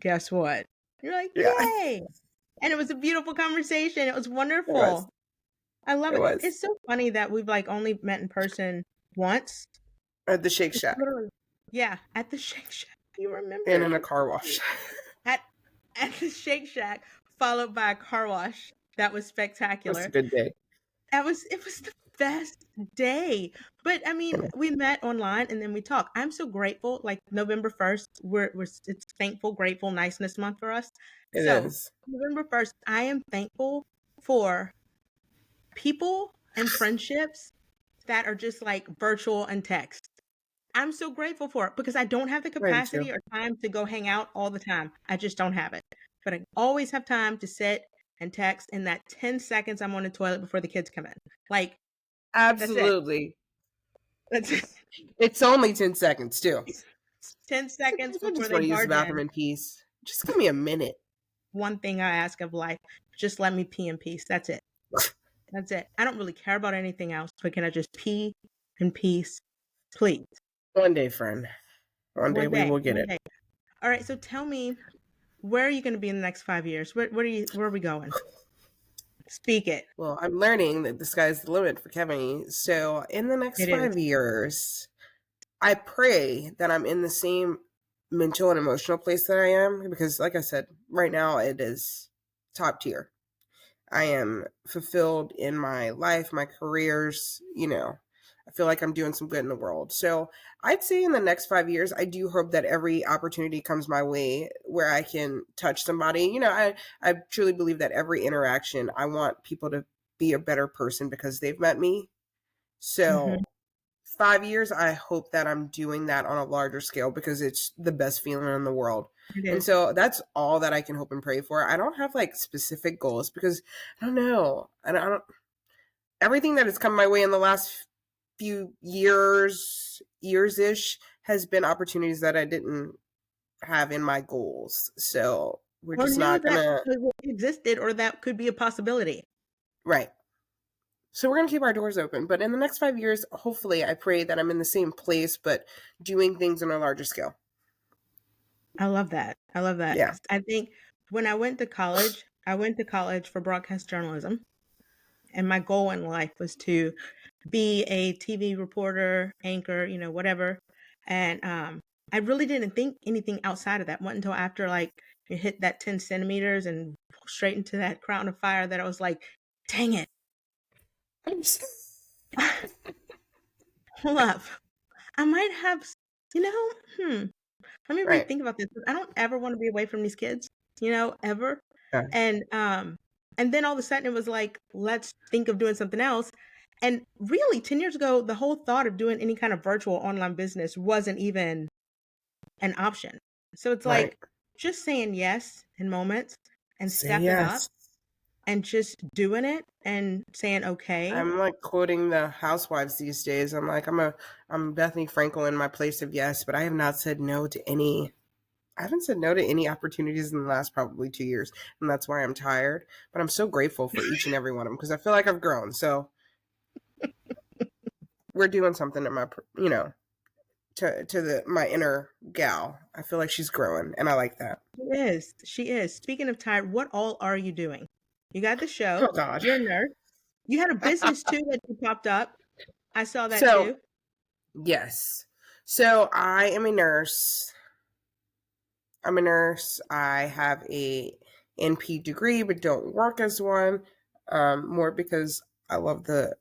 guess what? You're like, yay. And it was a beautiful conversation. It was wonderful. I love it. It's so funny that we've like only met in person once. At the Shake Shack. At the Shake Shack. You remember? And in a car wash. At the Shake Shack, followed by a car wash. That was spectacular. It was a good day. It was the best day. But I mean, we met online and then we talked. I'm so grateful. Like November 1st, it's thankful, grateful, niceness month for us. It So is. November 1st, I am thankful for people and friendships that are just like virtual and text. I'm so grateful for it because I don't have the I am too. capacity or time to go hang out all the time. I just don't have it. But I always have time to sit and text in that 10 seconds I'm on the toilet before the kids come in. Like, that's it. Absolutely. That's it. It's only 10 seconds too. 10 seconds I before just they want to use the barge bathroom in. in peace. Just give me a minute. One thing I ask of life, just let me pee in peace. That's it. That's it. I don't really care about anything else, but can I just pee in peace, please? One day, friend. One day we will get One it. day. All right, so tell me, where are you going to be in the next 5 years? Where are we going? Speak it. Well, I'm learning that the sky's the limit for Kevinnie. So in the next It is. 5 years, I pray that I'm in the same mental and emotional place that I am, because like I said, right now it is top tier. I am fulfilled in my life, my careers, I feel like I'm doing some good in the world. So I'd say in the next 5 years, I do hope that every opportunity comes my way where I can touch somebody. I truly believe that every interaction, I want people to be a better person because they've met me. Mhm. So 5 years, I hope that I'm doing that on a larger scale because it's the best feeling in the world. It And is. so that's all that I can hope and pray for. I don't have like specific goals because I don't know. I don't everything that has come my way in the last few years-ish has been opportunities that I didn't have in my goals. So we're Or just knew not that gonna existed or that could be a possibility. right. So we're gonna keep our doors open. But in the next 5 years, hopefully I pray that I'm in the same place but doing things on a larger scale. I love that. I love that. Yeah. 'Cause I think when I went to college for broadcast journalism, and my goal in life was to be a TV reporter, anchor, whatever. And I really didn't think anything outside of that. Wasn't until after like it hit that 10 centimeters and straight into that crown of fire that I was like, dang it. Hold up. I might have, let me Right. rethink about this. I don't ever want to be away from these kids, ever. Yeah. And then all of a sudden it was like, let's think of doing something else. And really, 10 years ago, the whole thought of doing any kind of virtual online business wasn't even an option. So it's Right. like just saying yes in moments and Say stepping up yes. and just doing it and saying okay. I'm like quoting the housewives these days. I'm like, I'm Bethany Frankel in my place of yes, but I have not said no to any. I haven't said no to any opportunities in the last probably 2 years, and that's why I'm tired. But I'm so grateful for each and every one of them because I feel like I've grown. So we're doing something in my, to my inner gal. I feel like she's growing, and I like that. She is. She is. Speaking of tired, what all are you doing? You got the show. Oh God. You're a nurse. You had a business too that you popped up. I saw that So too. yes, so I am a nurse. I'm a nurse. I have a NP degree, but don't work as one. More because I love the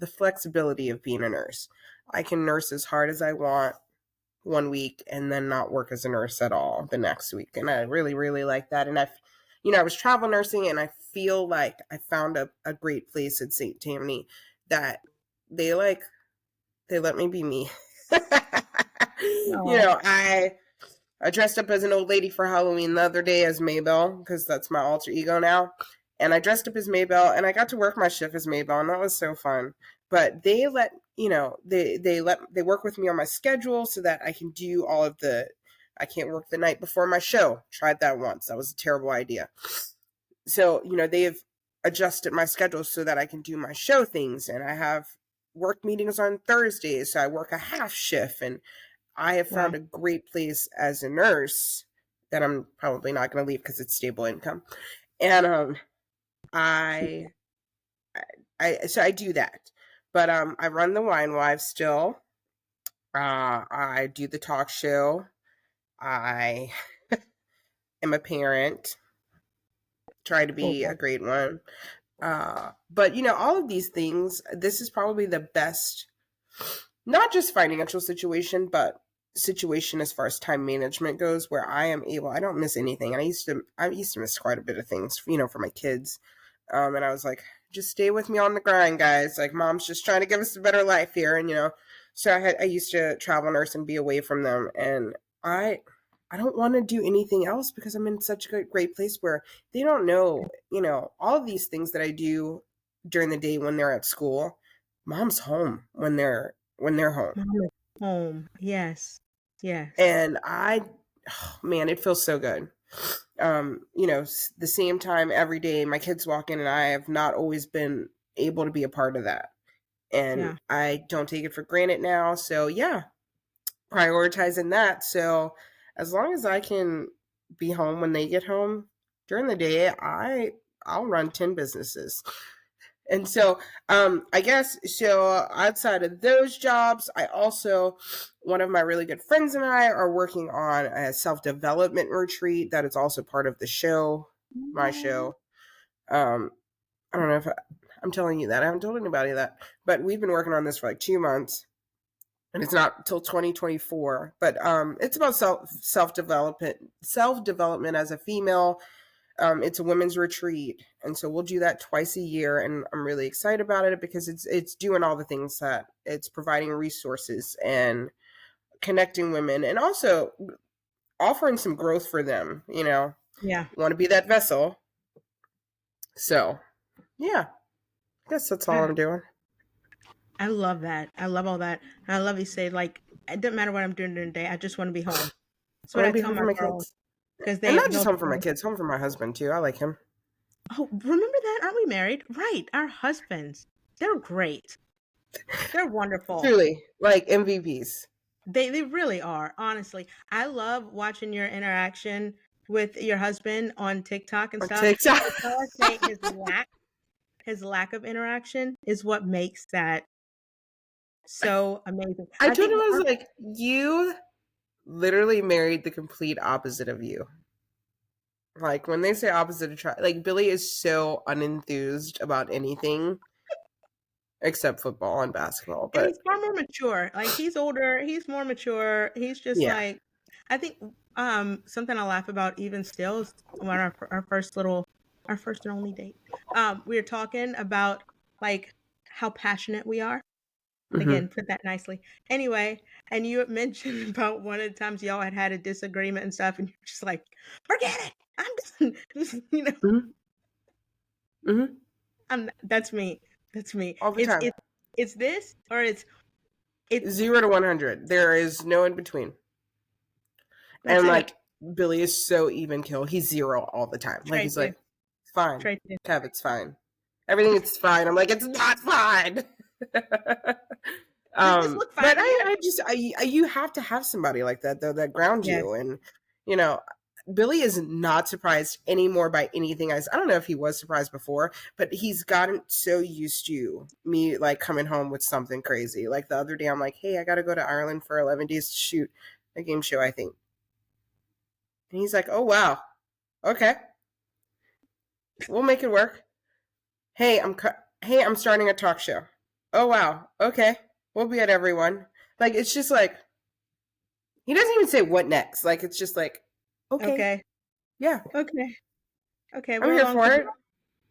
flexibility of being a nurse. I can nurse as hard as I want one week and then not work as a nurse at all the next week, and I really really like that. And I was travel nursing, and I feel like I found a great place at St. Tammany that they let me be me. Oh, I dressed up as an old lady for Halloween the other day as Maybelle because that's my alter ego now. And I dressed up as Maybelle and I got to work my shift as Maybelle and that was so fun. But they let they work with me on my schedule so that I can do all of I can't work the night before my show. Tried that once. That was a terrible idea. So, they have adjusted my schedule so that I can do my show things, and I have work meetings on Thursdays, so I work a half shift, and I have wow. found a great place as a nurse that I'm probably not going to leave because it's stable income. And I so I do that. But I run the Wine Wives still. I do the talk show. I am a parent. Try to be a Cool. great one. But all of these things, this is probably the best, not just financial situation, but situation as far as time management goes, where I don't miss anything. And I used to miss quite a bit of things, for my kids. And I was like, just stay with me on the grind, guys. Like, mom's just trying to give us a better life here. And, so I used to travel nurse and be away from them. And I don't want to do anything else because I'm in such a great place where they don't know, all of these things that I do during the day when they're at school. Mom's home when they're home. Mom is home. Yes. Yes. And man, it feels so good. The same time every day my kids walk in, and I have not always been able to be a part of that. And I don't take it for granted now. So prioritizing that. So as long as I can be home when they get home during the day, I'll run 10 businesses. And so, I guess, so outside of those jobs, one of my really good friends and I are working on a self-development retreat that is also part of the show, my show. I don't know if I'm telling you that. I haven't told anybody that, but we've been working on this for like 2 months, and it's not till 2024, but it's about self-development as a female. It's a women's retreat, and so we'll do that twice a year, and I'm really excited about it because it's doing all the things that it's providing resources and connecting women, and also offering some growth for them. Want to be that vessel. So, I guess that's all I'm doing. I love that. I love all that. And I love you say, like, it doesn't matter what I'm doing during the day. I just want to be home. That's what I tell my girls. And not just home for my kids, home for my husband too. I like him. Oh, remember that? Aren't we married? Right. Our husbands. They're great. They're wonderful. Truly, like MVPs. They really are, honestly. I love watching your interaction with your husband on TikTok and stuff. TikTok. I say his lack of interaction is what makes that so amazing. I told him, I was like, you literally married the complete opposite of you. Like, when they say opposite attract, like, Billy is so unenthused about anything except football and basketball. But and he's far more mature. Like, he's older, he's more mature. He's just like, I think something I laugh about even still is when our first and only date. We were talking about like how passionate we are. Again, put that nicely. Anyway, and you had mentioned about one of the times y'all had a disagreement and stuff, and you're just like, forget it, I'm done. That's me. All the time. It's this, or it's 0 to 100. There is no in between. And like, Billy is so even kill. He's 0 all the time. Like, he's like, it's fine. Kev, it's fine. Everything is fine. I'm like, it's not fine. But you have to have somebody like that though, that grounds you. And Billy is not surprised anymore by anything. I don't know if he was surprised before, but he's gotten so used to me like coming home with something crazy. Like the other day, I'm like, hey, I got to go to Ireland for 11 days to shoot a game show, I think. And he's like, oh wow, okay, we'll make it work. Hey, I'm starting a talk show. Oh wow, okay, we'll be at everyone. Like, it's just like, he doesn't even say what next. Like, it's just like, okay. Yeah. Okay. I'm here for it.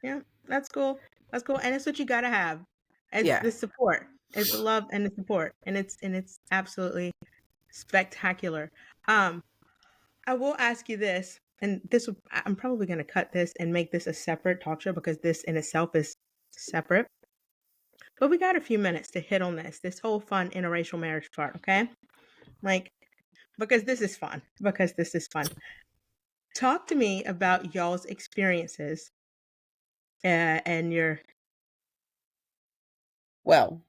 Yeah, that's cool. And it's what you gotta have. It's the support. It's the love and the support. And it's absolutely spectacular. I will ask you this, and I'm probably gonna cut this and make this a separate talk show because this in itself is separate. But we got a few minutes to hit on this whole fun interracial marriage part, okay? Like, because this is fun. Talk to me about y'all's experiences and your... Well,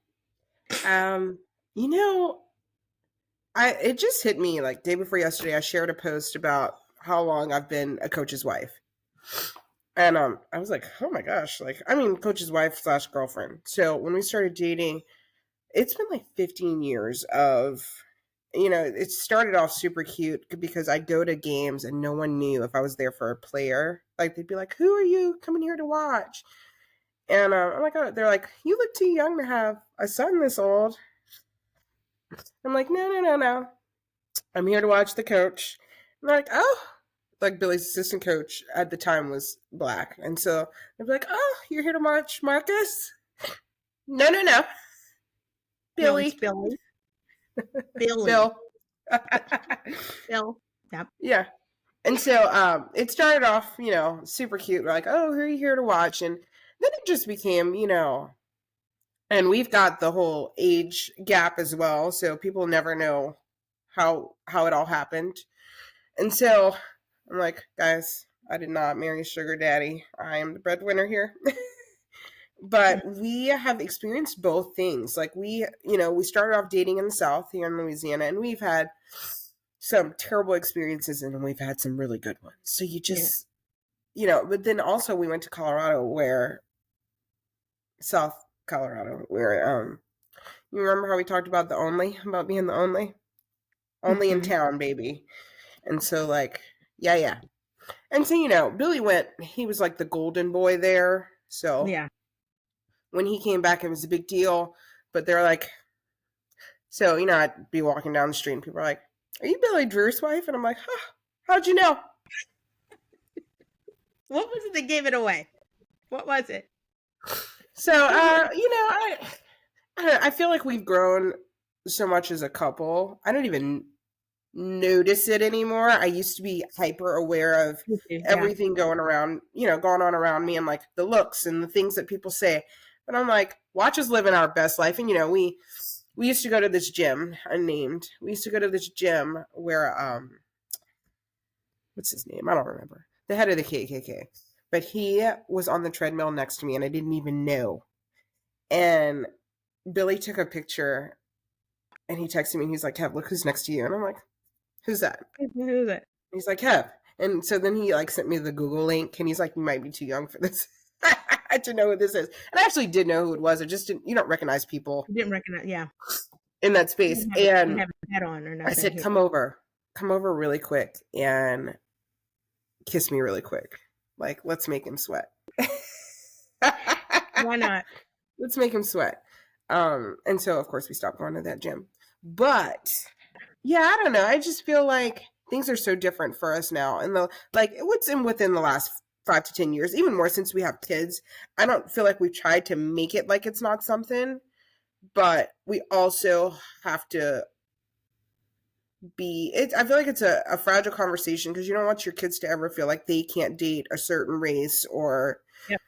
it just hit me like day before yesterday. I shared a post about how long I've been a coach's wife. And I was like, oh my gosh, like, I mean, coach's wife / girlfriend. So when we started dating, it's been like 15 years of, it started off super cute because I go to games and no one knew if I was there for a player. Like, they'd be like, who are you coming here to watch? And I'm like, oh, they're like, you look too young to have a son this old. I'm like, no. I'm here to watch the coach. And they're like, oh, like Billy's assistant coach at the time was black. And so they'd be like, oh, you're here to watch Marcus? No. No, it's Billy. Billy. Billy. Bill. Bill. Yep. Yeah. And so it started off, super cute. We're like, oh, who are you here to watch? And then it just became, and we've got the whole age gap as well. So people never know how it all happened. And so I'm like, guys, I did not marry a sugar daddy. I am the breadwinner here. But we have experienced both things. Like we started off dating in the South here in Louisiana, and we've had some terrible experiences and we've had some really good ones. So you just, but then also we went to Colorado South Colorado, where, you remember how we talked about about being the only in town, baby. And so like, yeah. And so, Billy he was like the golden boy there. So Yeah. when he came back, it was a big deal. But they're like, so, I'd be walking down the street and people are like, are you Billy Dreher's wife? And I'm like, huh, how'd you know? What was it that gave it away? What was it? So, I feel like we've grown so much as a couple. I don't even notice it anymore. I used to be hyper aware of everything going on around me and like the looks and the things that people say. But I'm like, watch us living our best life. And, we used to go to this gym, unnamed. We used to go to this gym where, what's his name? I don't remember. The head of the KKK. But he was on the treadmill next to me and I didn't even know. And Billy took a picture and he texted me and he's like, Kev, look who's next to you. And I'm like, who's that? Who's it? He's like, Kev. And so then he like sent me the Google link and he's like, you might be too young for this. I had to know who this is. And I actually did know who it was. I just you don't recognize people. You didn't recognize, yeah. In that space. You and have a hat on or nothing. I said, come over really quick and kiss me really quick. Like, let's make him sweat. Why not? Let's make him sweat. And so of course we stopped going to that gym. But yeah, I don't know. I just feel like things are so different for us now. And within the last 5 to 10 years, even more since we have kids, I don't feel like we've tried to make it like it's not something, but we also have to I feel like it's a fragile conversation because you don't want your kids to ever feel like they can't date a certain race or. Yep.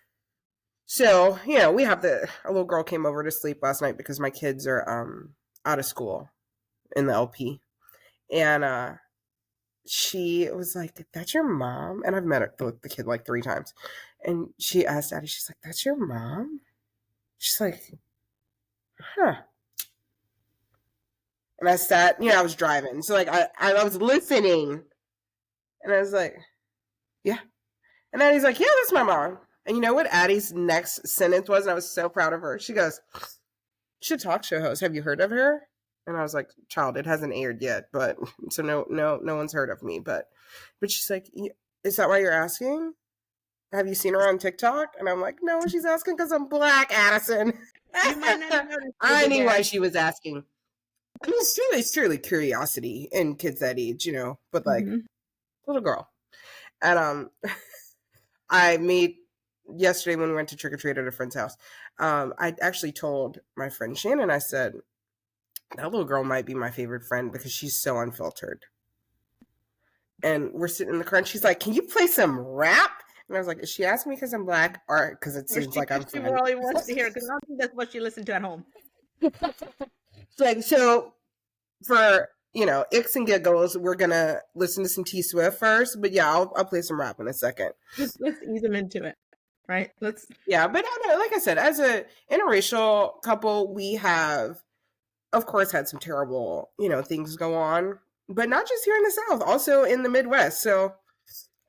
So, we have a little girl came over to sleep last night because my kids are out of school in the LP. And she was like, that's your mom? And I've met the kid like 3 times. And she asked Daddy, she's like, that's your mom? She's like, huh. And I sat, I was driving. So like I was listening. And I was like, yeah. And Addie's like, yeah, that's my mom. And you know what Addie's next sentence was? And I was so proud of her. She goes, she's a talk show host. Have you heard of her? And I was like, child, it hasn't aired yet, but so no one's heard of me. But she's like, is that why you're asking? Have you seen her on TikTok? And I'm like, no, she's asking because I'm black, Addison. You might not have noticed. I knew why she was asking. I mean, it's truly curiosity in kids that age, but like little girl. And I made yesterday when we went to trick or treat at a friend's house. I actually told my friend Shannon, I said, that little girl might be my favorite friend because she's so unfiltered. And we're sitting in the car and she's like, can you play some rap? And I was like, is she asking me because I'm black or because it seems like I'm She really wants to hear because I don't think that's what she listened to at home. Like, so for, icks and giggles, we're going to listen to some T Swift first. But yeah, I'll play some rap in a second. Let's ease them into it. Right? Yeah, but I know, like I said, as a interracial couple, we have, of course, had some terrible, things go on, but not just here in the South, also in the Midwest. So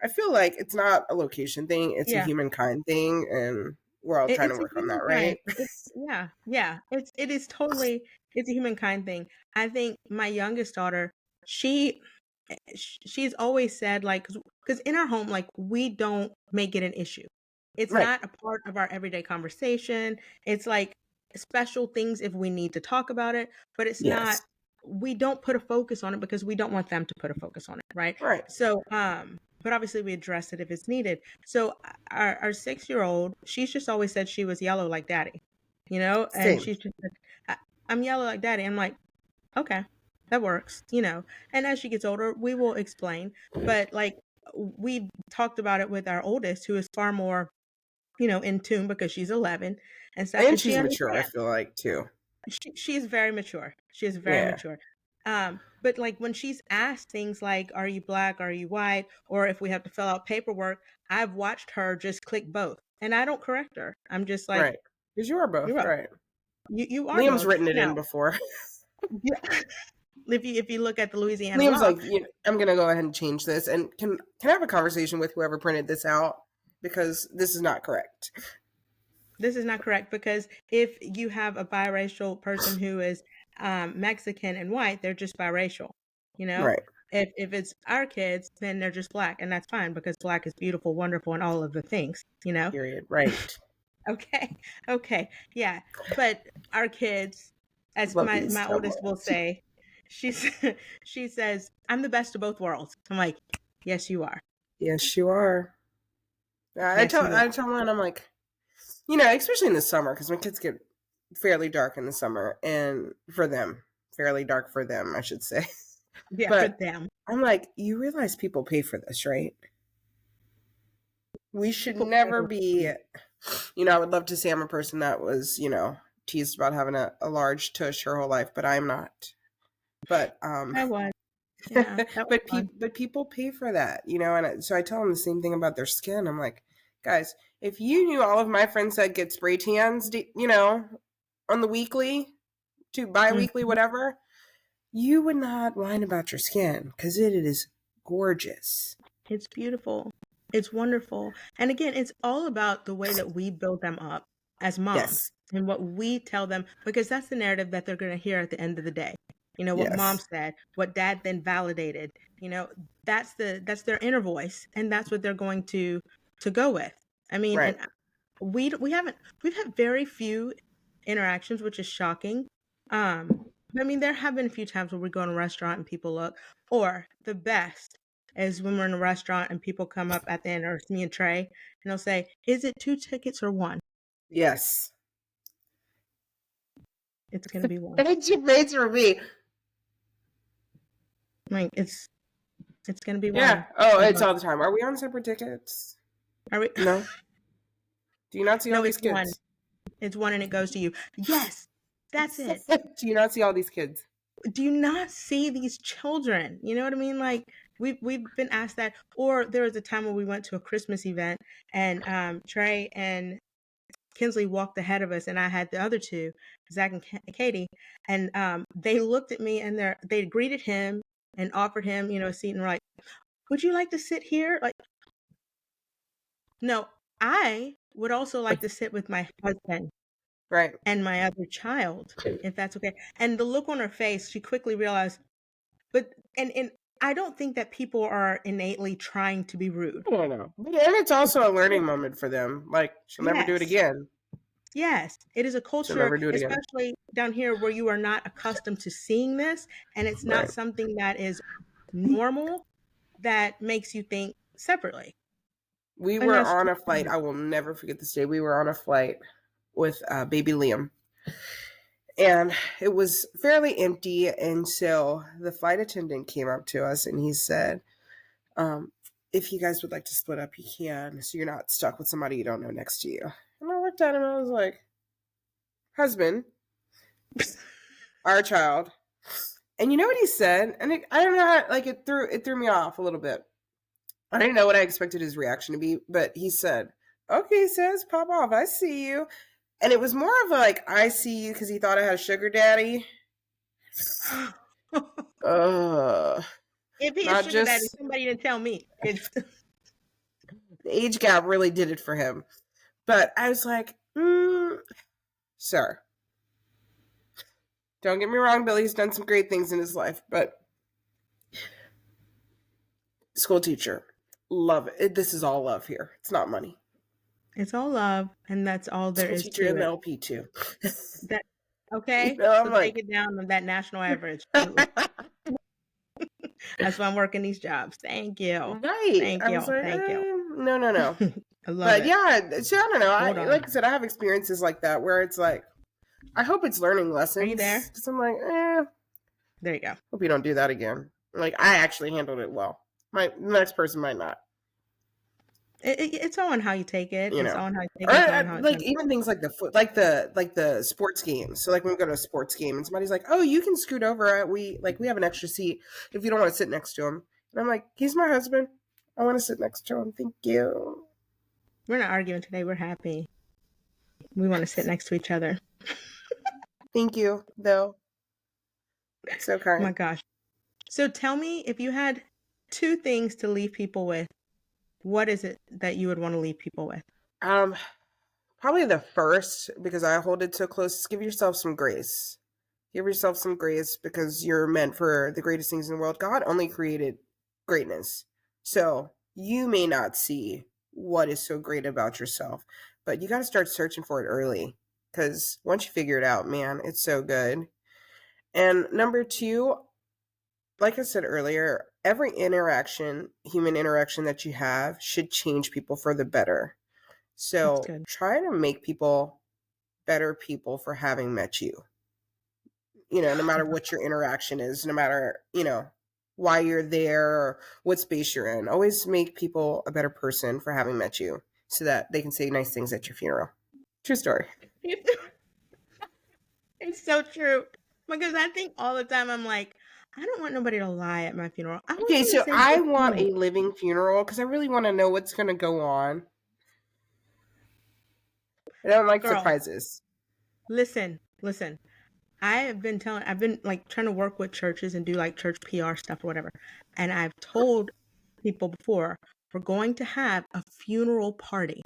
I feel like it's not a location thing; it's a humankind thing, and we're all trying to work on that, right? It is totally. It's a humankind thing. I think my youngest daughter, she's always said like, because in our home, like we don't make it an issue. It's Right. not a part of our everyday conversation. It's like special things if we need to talk about it, but it's not, Yes. we don't put a focus on it because we don't want them to put a focus on it, right? Right. So, but obviously we address it if it's needed. So our 6-year-old, she's just always said she was yellow like daddy, and Same. she's just said, I'm yellow like daddy. I'm like, okay, that works. And as she gets older, we will explain. But like we talked about it with our oldest, who is far more, in tune because she's 11 and stuff, And and she she's mature, I understands. feel like, too. She's very mature. She is very Yeah. mature. But like when she's asked things like, "Are you black? Are you white?" or if we have to fill out paperwork, I've watched her just click both, and I don't correct her. I'm just like, Right. Because you are "You're both, both. right. You are Liam's both." written it Now, in before. yeah, if you look at the Louisiana Liam's law, like, I'm going to go ahead and change this. And can I have a conversation with whoever printed this out? Because this is not correct. this is not correct, because if you have a biracial person who is Mexican and white, they're just biracial. Right. If it's our kids, then they're just black, and that's fine because black is beautiful, wonderful, and all of the things. Period. Right. Okay, yeah. But our kids, as Love my these my dumb oldest will words. say, she's she says, "I'm the best of both worlds." I'm like, yes, you are. Yes, you are. I Yes, tell you are. I tell mine, I'm like, especially in the summer, because my kids get fairly dark in the summer, and for them, fairly dark for them, I should say. Yeah, for But them. I'm like, you realize people pay for this, right? We should People never be, I would love to say I'm a person that was, teased about having a large tush her whole life, but I'm not. But That was, yeah, that was fun. but people pay for that, and so I tell them the same thing about their skin. I'm like, guys, if you knew all of my friends that get spray tans, on the weekly to bi-weekly, Mhm. whatever, you would not whine about your skin because it is gorgeous. It's beautiful. It's wonderful. And again, it's all about the way that we build them up as moms Yes. and what we tell them, because that's the narrative that they're going to hear at the end of the day. What mom Yes. said, what dad then validated, that's their inner voice, and that's what they're going to go with. I mean, Right. and we've had very few interactions, which is shocking. I mean, there have been a few times where we go in a restaurant and people look, or the best is when we're in a restaurant and people come up at the end, or it's me and Trey, and they'll say, "Is it 2 tickets or 1?" Yes. It's gonna be 1. It's your face for me. Like it's gonna be 1. Yeah. Oh, I'm it's like, all the time. Are we on separate tickets? are we? No. Do you not see all No, these it's 1. kids? It's 1 and it goes to you. Yes, that's it. Do you not see all these kids? Do you not see these children? You know what I mean? Like we've been asked that. Or there was a time when we went to a Christmas event and Trey and Kinsley walked ahead of us, and I had the other two, Zach and Katie, and they looked at me and they greeted him and offered him, a seat, and were like, "Would you like to sit here?" Like, no, I would also like to sit with my husband Right. and my other child, if that's okay. And the look on her face, she quickly realized, but and I don't think that people are innately trying to be rude. I don't know. And it's also a learning moment for them. Like, she'll never do it Yes. again. Yes, it is a She'll culture, never do it again. especially down here, where you are not accustomed to seeing this, and it's not Right. something that is normal, that makes you think separately. We And were that's on a flight. I will never forget this day. We were on a flight with baby Liam. And it was fairly empty. And so the flight attendant came up to us and he said, if you guys would like to split up, you can. So you're not stuck with somebody you don't know next to you. And I looked at him and I was like, husband, our child. And you know what he said? And I don't know how, like, it threw me off a little bit. I didn't know what I expected his reaction to be, but he said, okay, sis, pop off. I see you. And it was more of a, like, I see you because he thought I had a sugar daddy. If he is Not sugar daddy, just somebody didn't tell me. the age gap really did it for him. But I was like, sir, don't get me wrong, Billy's done some great things in his life, but school teacher, love it. This is all love here. It's not money. It's all love, and that's all there is Teacher to it. MLP too. That okay? I'm So like, take it down to that national average. That's why I'm working these jobs. Thank you. right. Thank I you. was like, Thank you. no. I love But it. yeah, so I don't know. Hold on. Like I said, I have experiences like that where it's like, I hope it's learning lessons. Are you there? Because I'm like, There you go. hope you don't do that again. Like, I actually handled it well. The next person might not. It's all on how you take it. You It's know, all on how you take or it. It's all on how like even things like the sports games. So like when we go to a sports game and somebody's like, "Oh, you can scoot over. We have an extra seat if you don't want to sit next to him." And I'm like, "He's my husband. I want to sit next to him. Thank you." We're not arguing today. We're happy. We want to sit next to each other. Thank you, though. So kind. Oh my gosh. So tell me, if you had 2 things to leave people with, what is it that you would want to leave people with? Probably the first, because I hold it so close. Give yourself some grace. Give yourself some grace because you're meant for the greatest things in the world. God only created greatness. So you may not see what is so great about yourself, but you got to start searching for it early because once you figure it out, man, it's so good. And number 2, like I said earlier, every human interaction that you have should change people for the better. So try to make people better people for having met you. No matter what your interaction is, no matter, why you're there or what space you're in, always make people a better person for having met you so that they can say nice things at your funeral. True story. It's so true. Because I think all the time I'm like, I don't want nobody to lie at my funeral. Okay, so I want a living funeral because I really want to know what's going to go on. I don't like surprises. Listen. I've been like trying to work with churches and do like church PR stuff or whatever. And I've told people before, we're going to have a funeral party.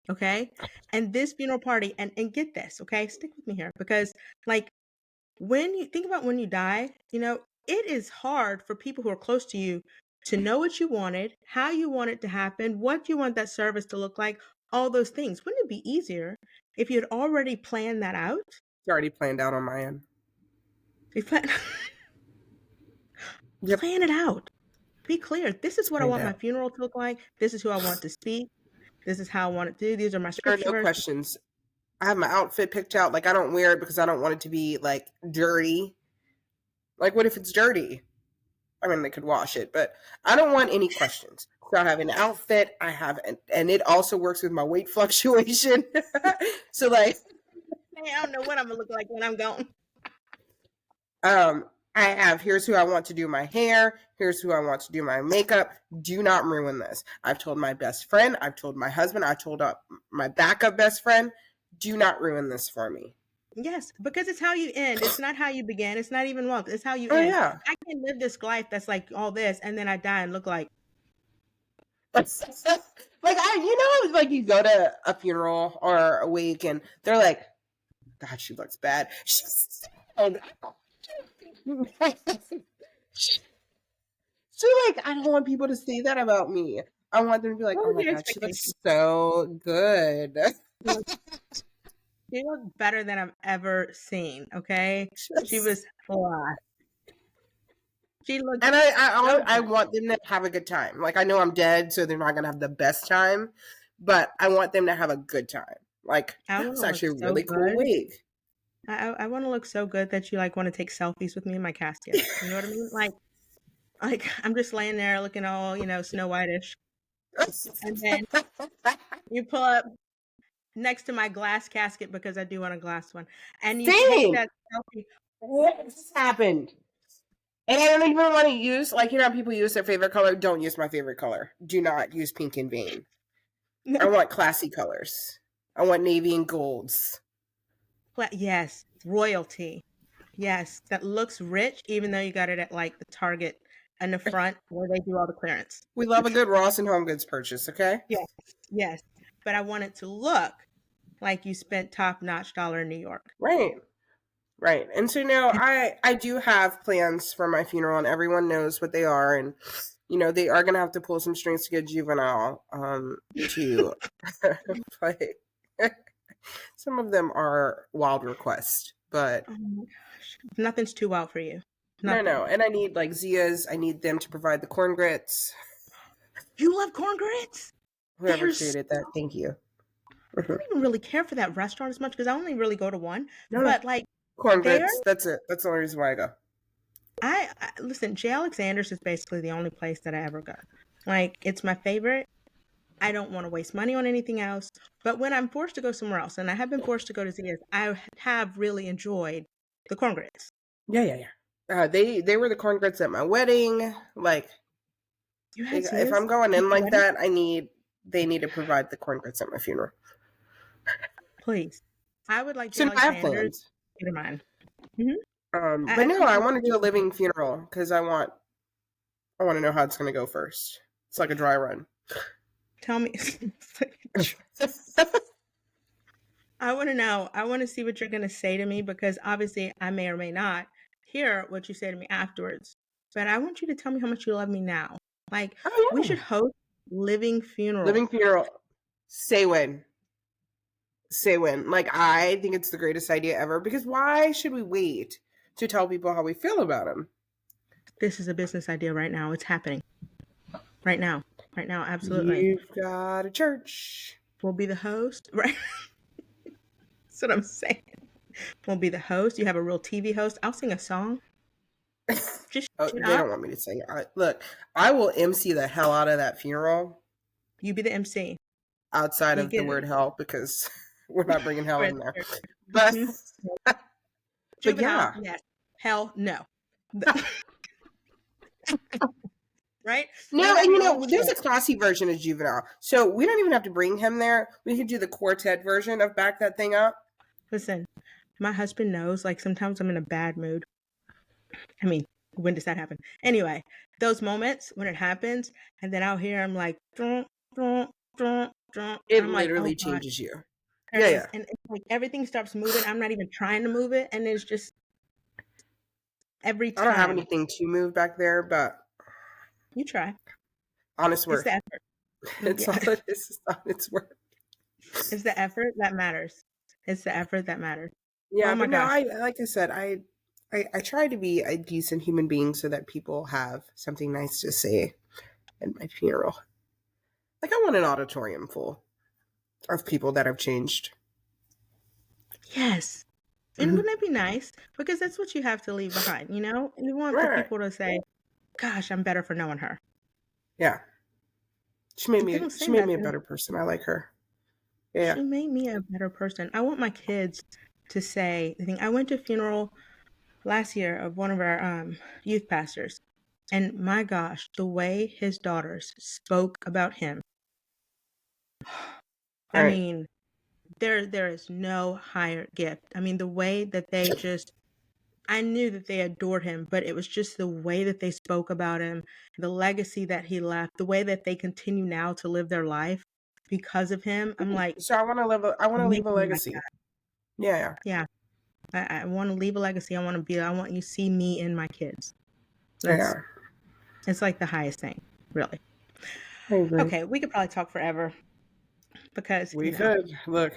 Okay. And this funeral party, and get this, okay, stick with me here, because like when you think about when you die, it is hard for people who are close to you to know what you wanted, how you want it to happen, what you want that service to look like, all those things. Wouldn't it be easier if you had already planned that out? It's already planned out on my end. Plan it out. Be clear. This is what I want my funeral to look like. This is who I want to speak. This is how I want it to do. These are my scriptures. There are no questions. I have my outfit picked out. Like, I don't wear it because I don't want it to be, like, dirty. Like, what if it's dirty? I mean, they could wash it, but I don't want any questions. So I have an outfit. And it also works with my weight fluctuation. So, like, I don't know what I'm going to look like when I'm gone. I have, here's who I want to do my hair. Here's who I want to do my makeup. Do not ruin this. I've told my best friend. I've told my husband. I told my backup best friend. Do not ruin this for me. Yes, because it's how you end. It's not how you began. It's not even wealth. It's how you end. Yeah. I can live this life that's like all this, and then I die and look like. Like, like you go to a funeral or a wake and they're like, God, she looks bad. So, like, I don't want people to say that about me. I want them to be like, oh my God, she looks so good. She looked better than I've ever seen, okay? She was fly. She looked. And I want them to have a good time. Like, I know I'm dead, so they're not going to have the best time, but I want them to have a good time. Like, it's actually a really cool wig. I want to look so good that you like want to take selfies with me in my casket. You know what I mean? Like I'm just laying there looking all, Snow White-ish. And then you pull up next to my glass casket because I do want a glass one. And you take that selfie. What just happened? And I don't even want to use, like, how people use their favorite color. Don't use my favorite color. Do not use pink in vain. No. I want classy colors. I want navy and golds. Yes, royalty. Yes, that looks rich, even though you got it at like the Target in the front where they do all the clearance. We love a good Ross and Home Goods purchase, okay? Yes. But I want it to look like you spent top-notch dollar in New York. Right. And so now I do have plans for my funeral, and everyone knows what they are. And, they are going to have to pull some strings to get Juvenile to play. Some of them are wild requests, but Oh my gosh. Nothing's too wild for you. no. Nothing. And I need like Zia's. I need them to provide the corn grits. You love corn grits? Whoever There's created that, thank you. I don't even really care for that restaurant as much because I only really go to one. No, But like corn there, grits. That's it. That's the only reason why I go. I listen. J. Alexander's is basically the only place that I ever go. Like it's my favorite. I don't want to waste money on anything else. But when I'm forced to go somewhere else, and I have been forced to go to Zia's, I have really enjoyed the corn grits. Yeah. They were the corn grits at my wedding. Like, You had if Zia's I'm going at in your like wedding? that, they need to provide the corn grits at my funeral. Please. I would like J. So I have Alexander's. plans. Get in mind. Mm-hmm. But no, I want to do a living funeral because I want to know how it's going to go first. It's like a dry run. Tell me. I want to know. I want to see what you're going to say to me because obviously I may or may not hear what you say to me afterwards. But I want you to tell me how much you love me now. Like, Oh, we yeah. should host living funeral. Living funeral. Say when. Say when. Like, I think it's the greatest idea ever because why should we wait to tell people how we feel about them? This is a business idea right now. It's happening. Right now. Right now, absolutely. You've got a church. We'll be the host, right? That's what I'm saying. We'll be the host. You have a real TV host. I'll sing a song. Just They don't want me to sing. Look, I will MC the hell out of that funeral. You be the MC. Outside of the word hell because we're not bringing hell in there. But, but yeah. Yes. Hell, no. Right? No, and there's a classy version of Juvenile. So we don't even have to bring him there. We could do the quartet version of Back That Thing Up. Listen, my husband knows, like, sometimes I'm in a bad mood. I mean, when does that happen? Anyway, those moments when it happens, and then I'll hear him like, dun, dun, dun, dun. It I'm literally like, oh, changes you. Yeah. And it's like everything stops moving. I'm not even trying to move it. And it's just every time. I don't have anything to move back there, but you try. Honest work. It's the effort. It's all it is. It's honest work. It's the effort that matters. It's the effort that matters. Yeah, oh my gosh. Like I said, I try to be a decent human being so that people have something nice to say at my funeral. Like, I want an auditorium full of people that have changed. Yes. And wouldn't it be nice? Because that's what you have to leave behind, you know? You want the people to say, gosh, I'm better for knowing her. Yeah. She made me a better person. I like her. Yeah. She made me a better person. I want my kids to say, I went to a funeral last year of one of our youth pastors. And my gosh, the way his daughters spoke about him. I mean, there is no higher gift. I mean, the way that they I knew that they adored him, but it was just the way that they spoke about him, the legacy that he left, the way that they continue now to live their life because of him. I'm like, so I want to leave a legacy. Yeah. I want to leave a legacy. I want you to see me and my kids. It's like the highest thing, really. Okay, we could probably talk forever because we could. Look,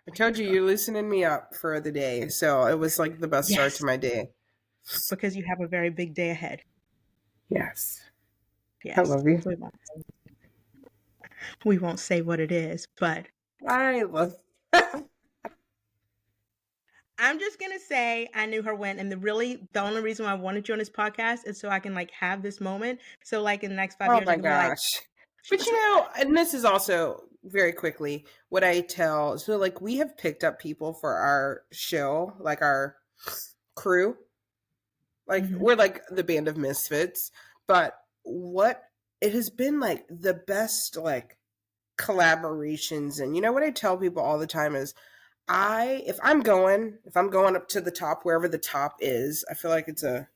I told you're loosening me up for the day, so it was like the best start to my day. Because you have a very big day ahead. Yes. I love you. We won't say what it is, but I love. I'm just going to say I knew her when, and the only reason why I wanted you on this podcast is so I can like have this moment. So like in the next 5 years, oh my gosh. But and this is also very quickly what I tell. So like we have picked up people for our show, like our crew. Like we're like the band of misfits, but it has been like the best like collaborations. And you know what I tell people all the time is if I'm going up to the top, wherever the top is, I feel like it's a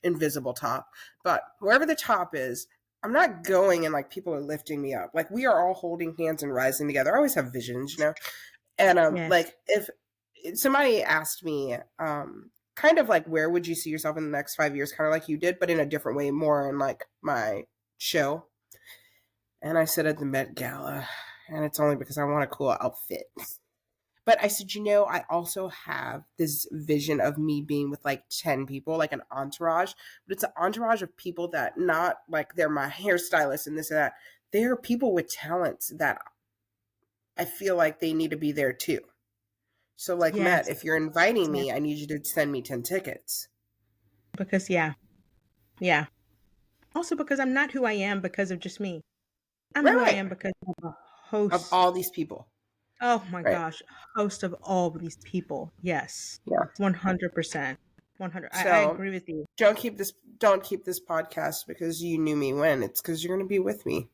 invisible top, but wherever the top is, I'm not going and like people are lifting me up. Like we are all holding hands and rising together. I always have visions, you know? And like if somebody asked me, kind of like, where would you see yourself in the next 5 years? Kind of like you did, but in a different way, more in like my show. And I sit at the Met Gala, and it's only because I want a cool outfit. But I said, I also have this vision of me being with like 10 people, like an entourage. But it's an entourage of people that not like they're my hairstylist and this and that. They are people with talents that I feel like they need to be there too. So like, Yes. Matt, if you're inviting me, I need you to send me 10 tickets. Because, yeah. Also because I'm not who I am because of just me. I'm who I am because I'm a host. Of all these people. Oh my gosh. Host of all these people. Yes. Yeah. 100%. 100. So, I agree with you. Don't keep this podcast because you knew me when. It's because you're going to be with me.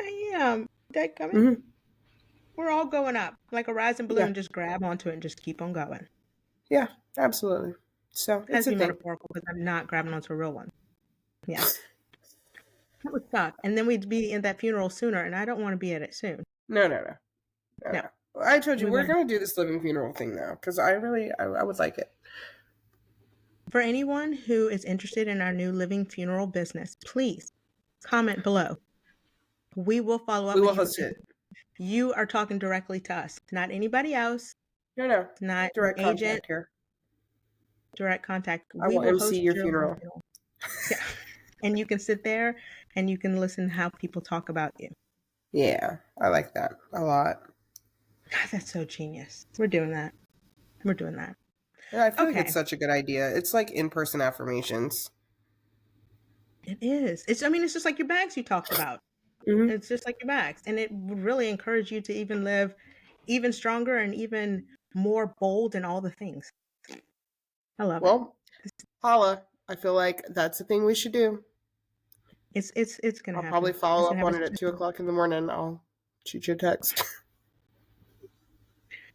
I am. That coming? Mm-hmm. We're all going up like a rising balloon. Just grab onto it and just keep on going. Yeah, absolutely. So it has to be metaphorical because I'm not grabbing onto a real one. Yeah. That would suck. And then we'd be in that funeral sooner, and I don't want to be at it soon. No. I told you we're going to do this living funeral thing now because I would like it. For anyone who is interested in our new living funeral business, please comment below. We will follow up. We will host it. You are talking directly to us, not anybody else. No. Not direct agent. Contact here. Direct contact. I will MC your funeral. Yeah. And you can sit there and you can listen to how people talk about you. Yeah, I like that a lot. God, that's so genius. We're doing that. Yeah, I feel like it's such a good idea. It's like in-person affirmations. It is. It's just like your bags you talked about. Mm-hmm. It's just like your bags. And it would really encourage you to even live even stronger and even more bold in all the things. I love it. Well, holla. I feel like that's the thing we should do. It's going to happen. I'll probably follow up on it at 2:00 in the morning. I'll shoot you a text.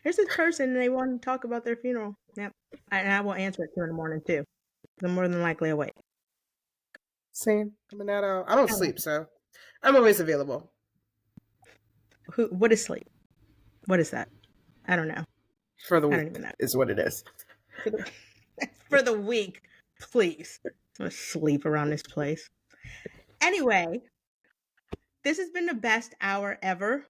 There's this person and they want to talk about their funeral. Yep. And I will answer at 2 in the morning too. I'm more than likely awake. Same. I don't sleep, so I'm always available. What is sleep? What is that? I don't know. For the week I don't even know. Is what it is. For the week, please. I'm going to sleep around this place. Anyway, this has been the best hour ever.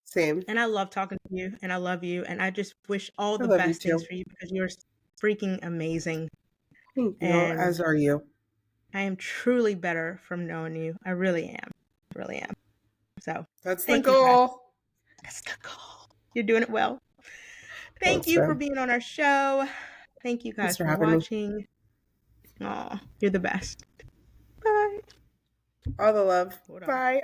Same. And I love talking to you, and I love you, and I just wish all the best things for you because you're freaking amazing. Thank you, as are you. I am truly better from knowing you. I really am. So that's the goal. That's the goal. You're doing it well. Thank you for being on our show. Thank you guys for watching. Oh, you're the best. Bye. All the love. Bye.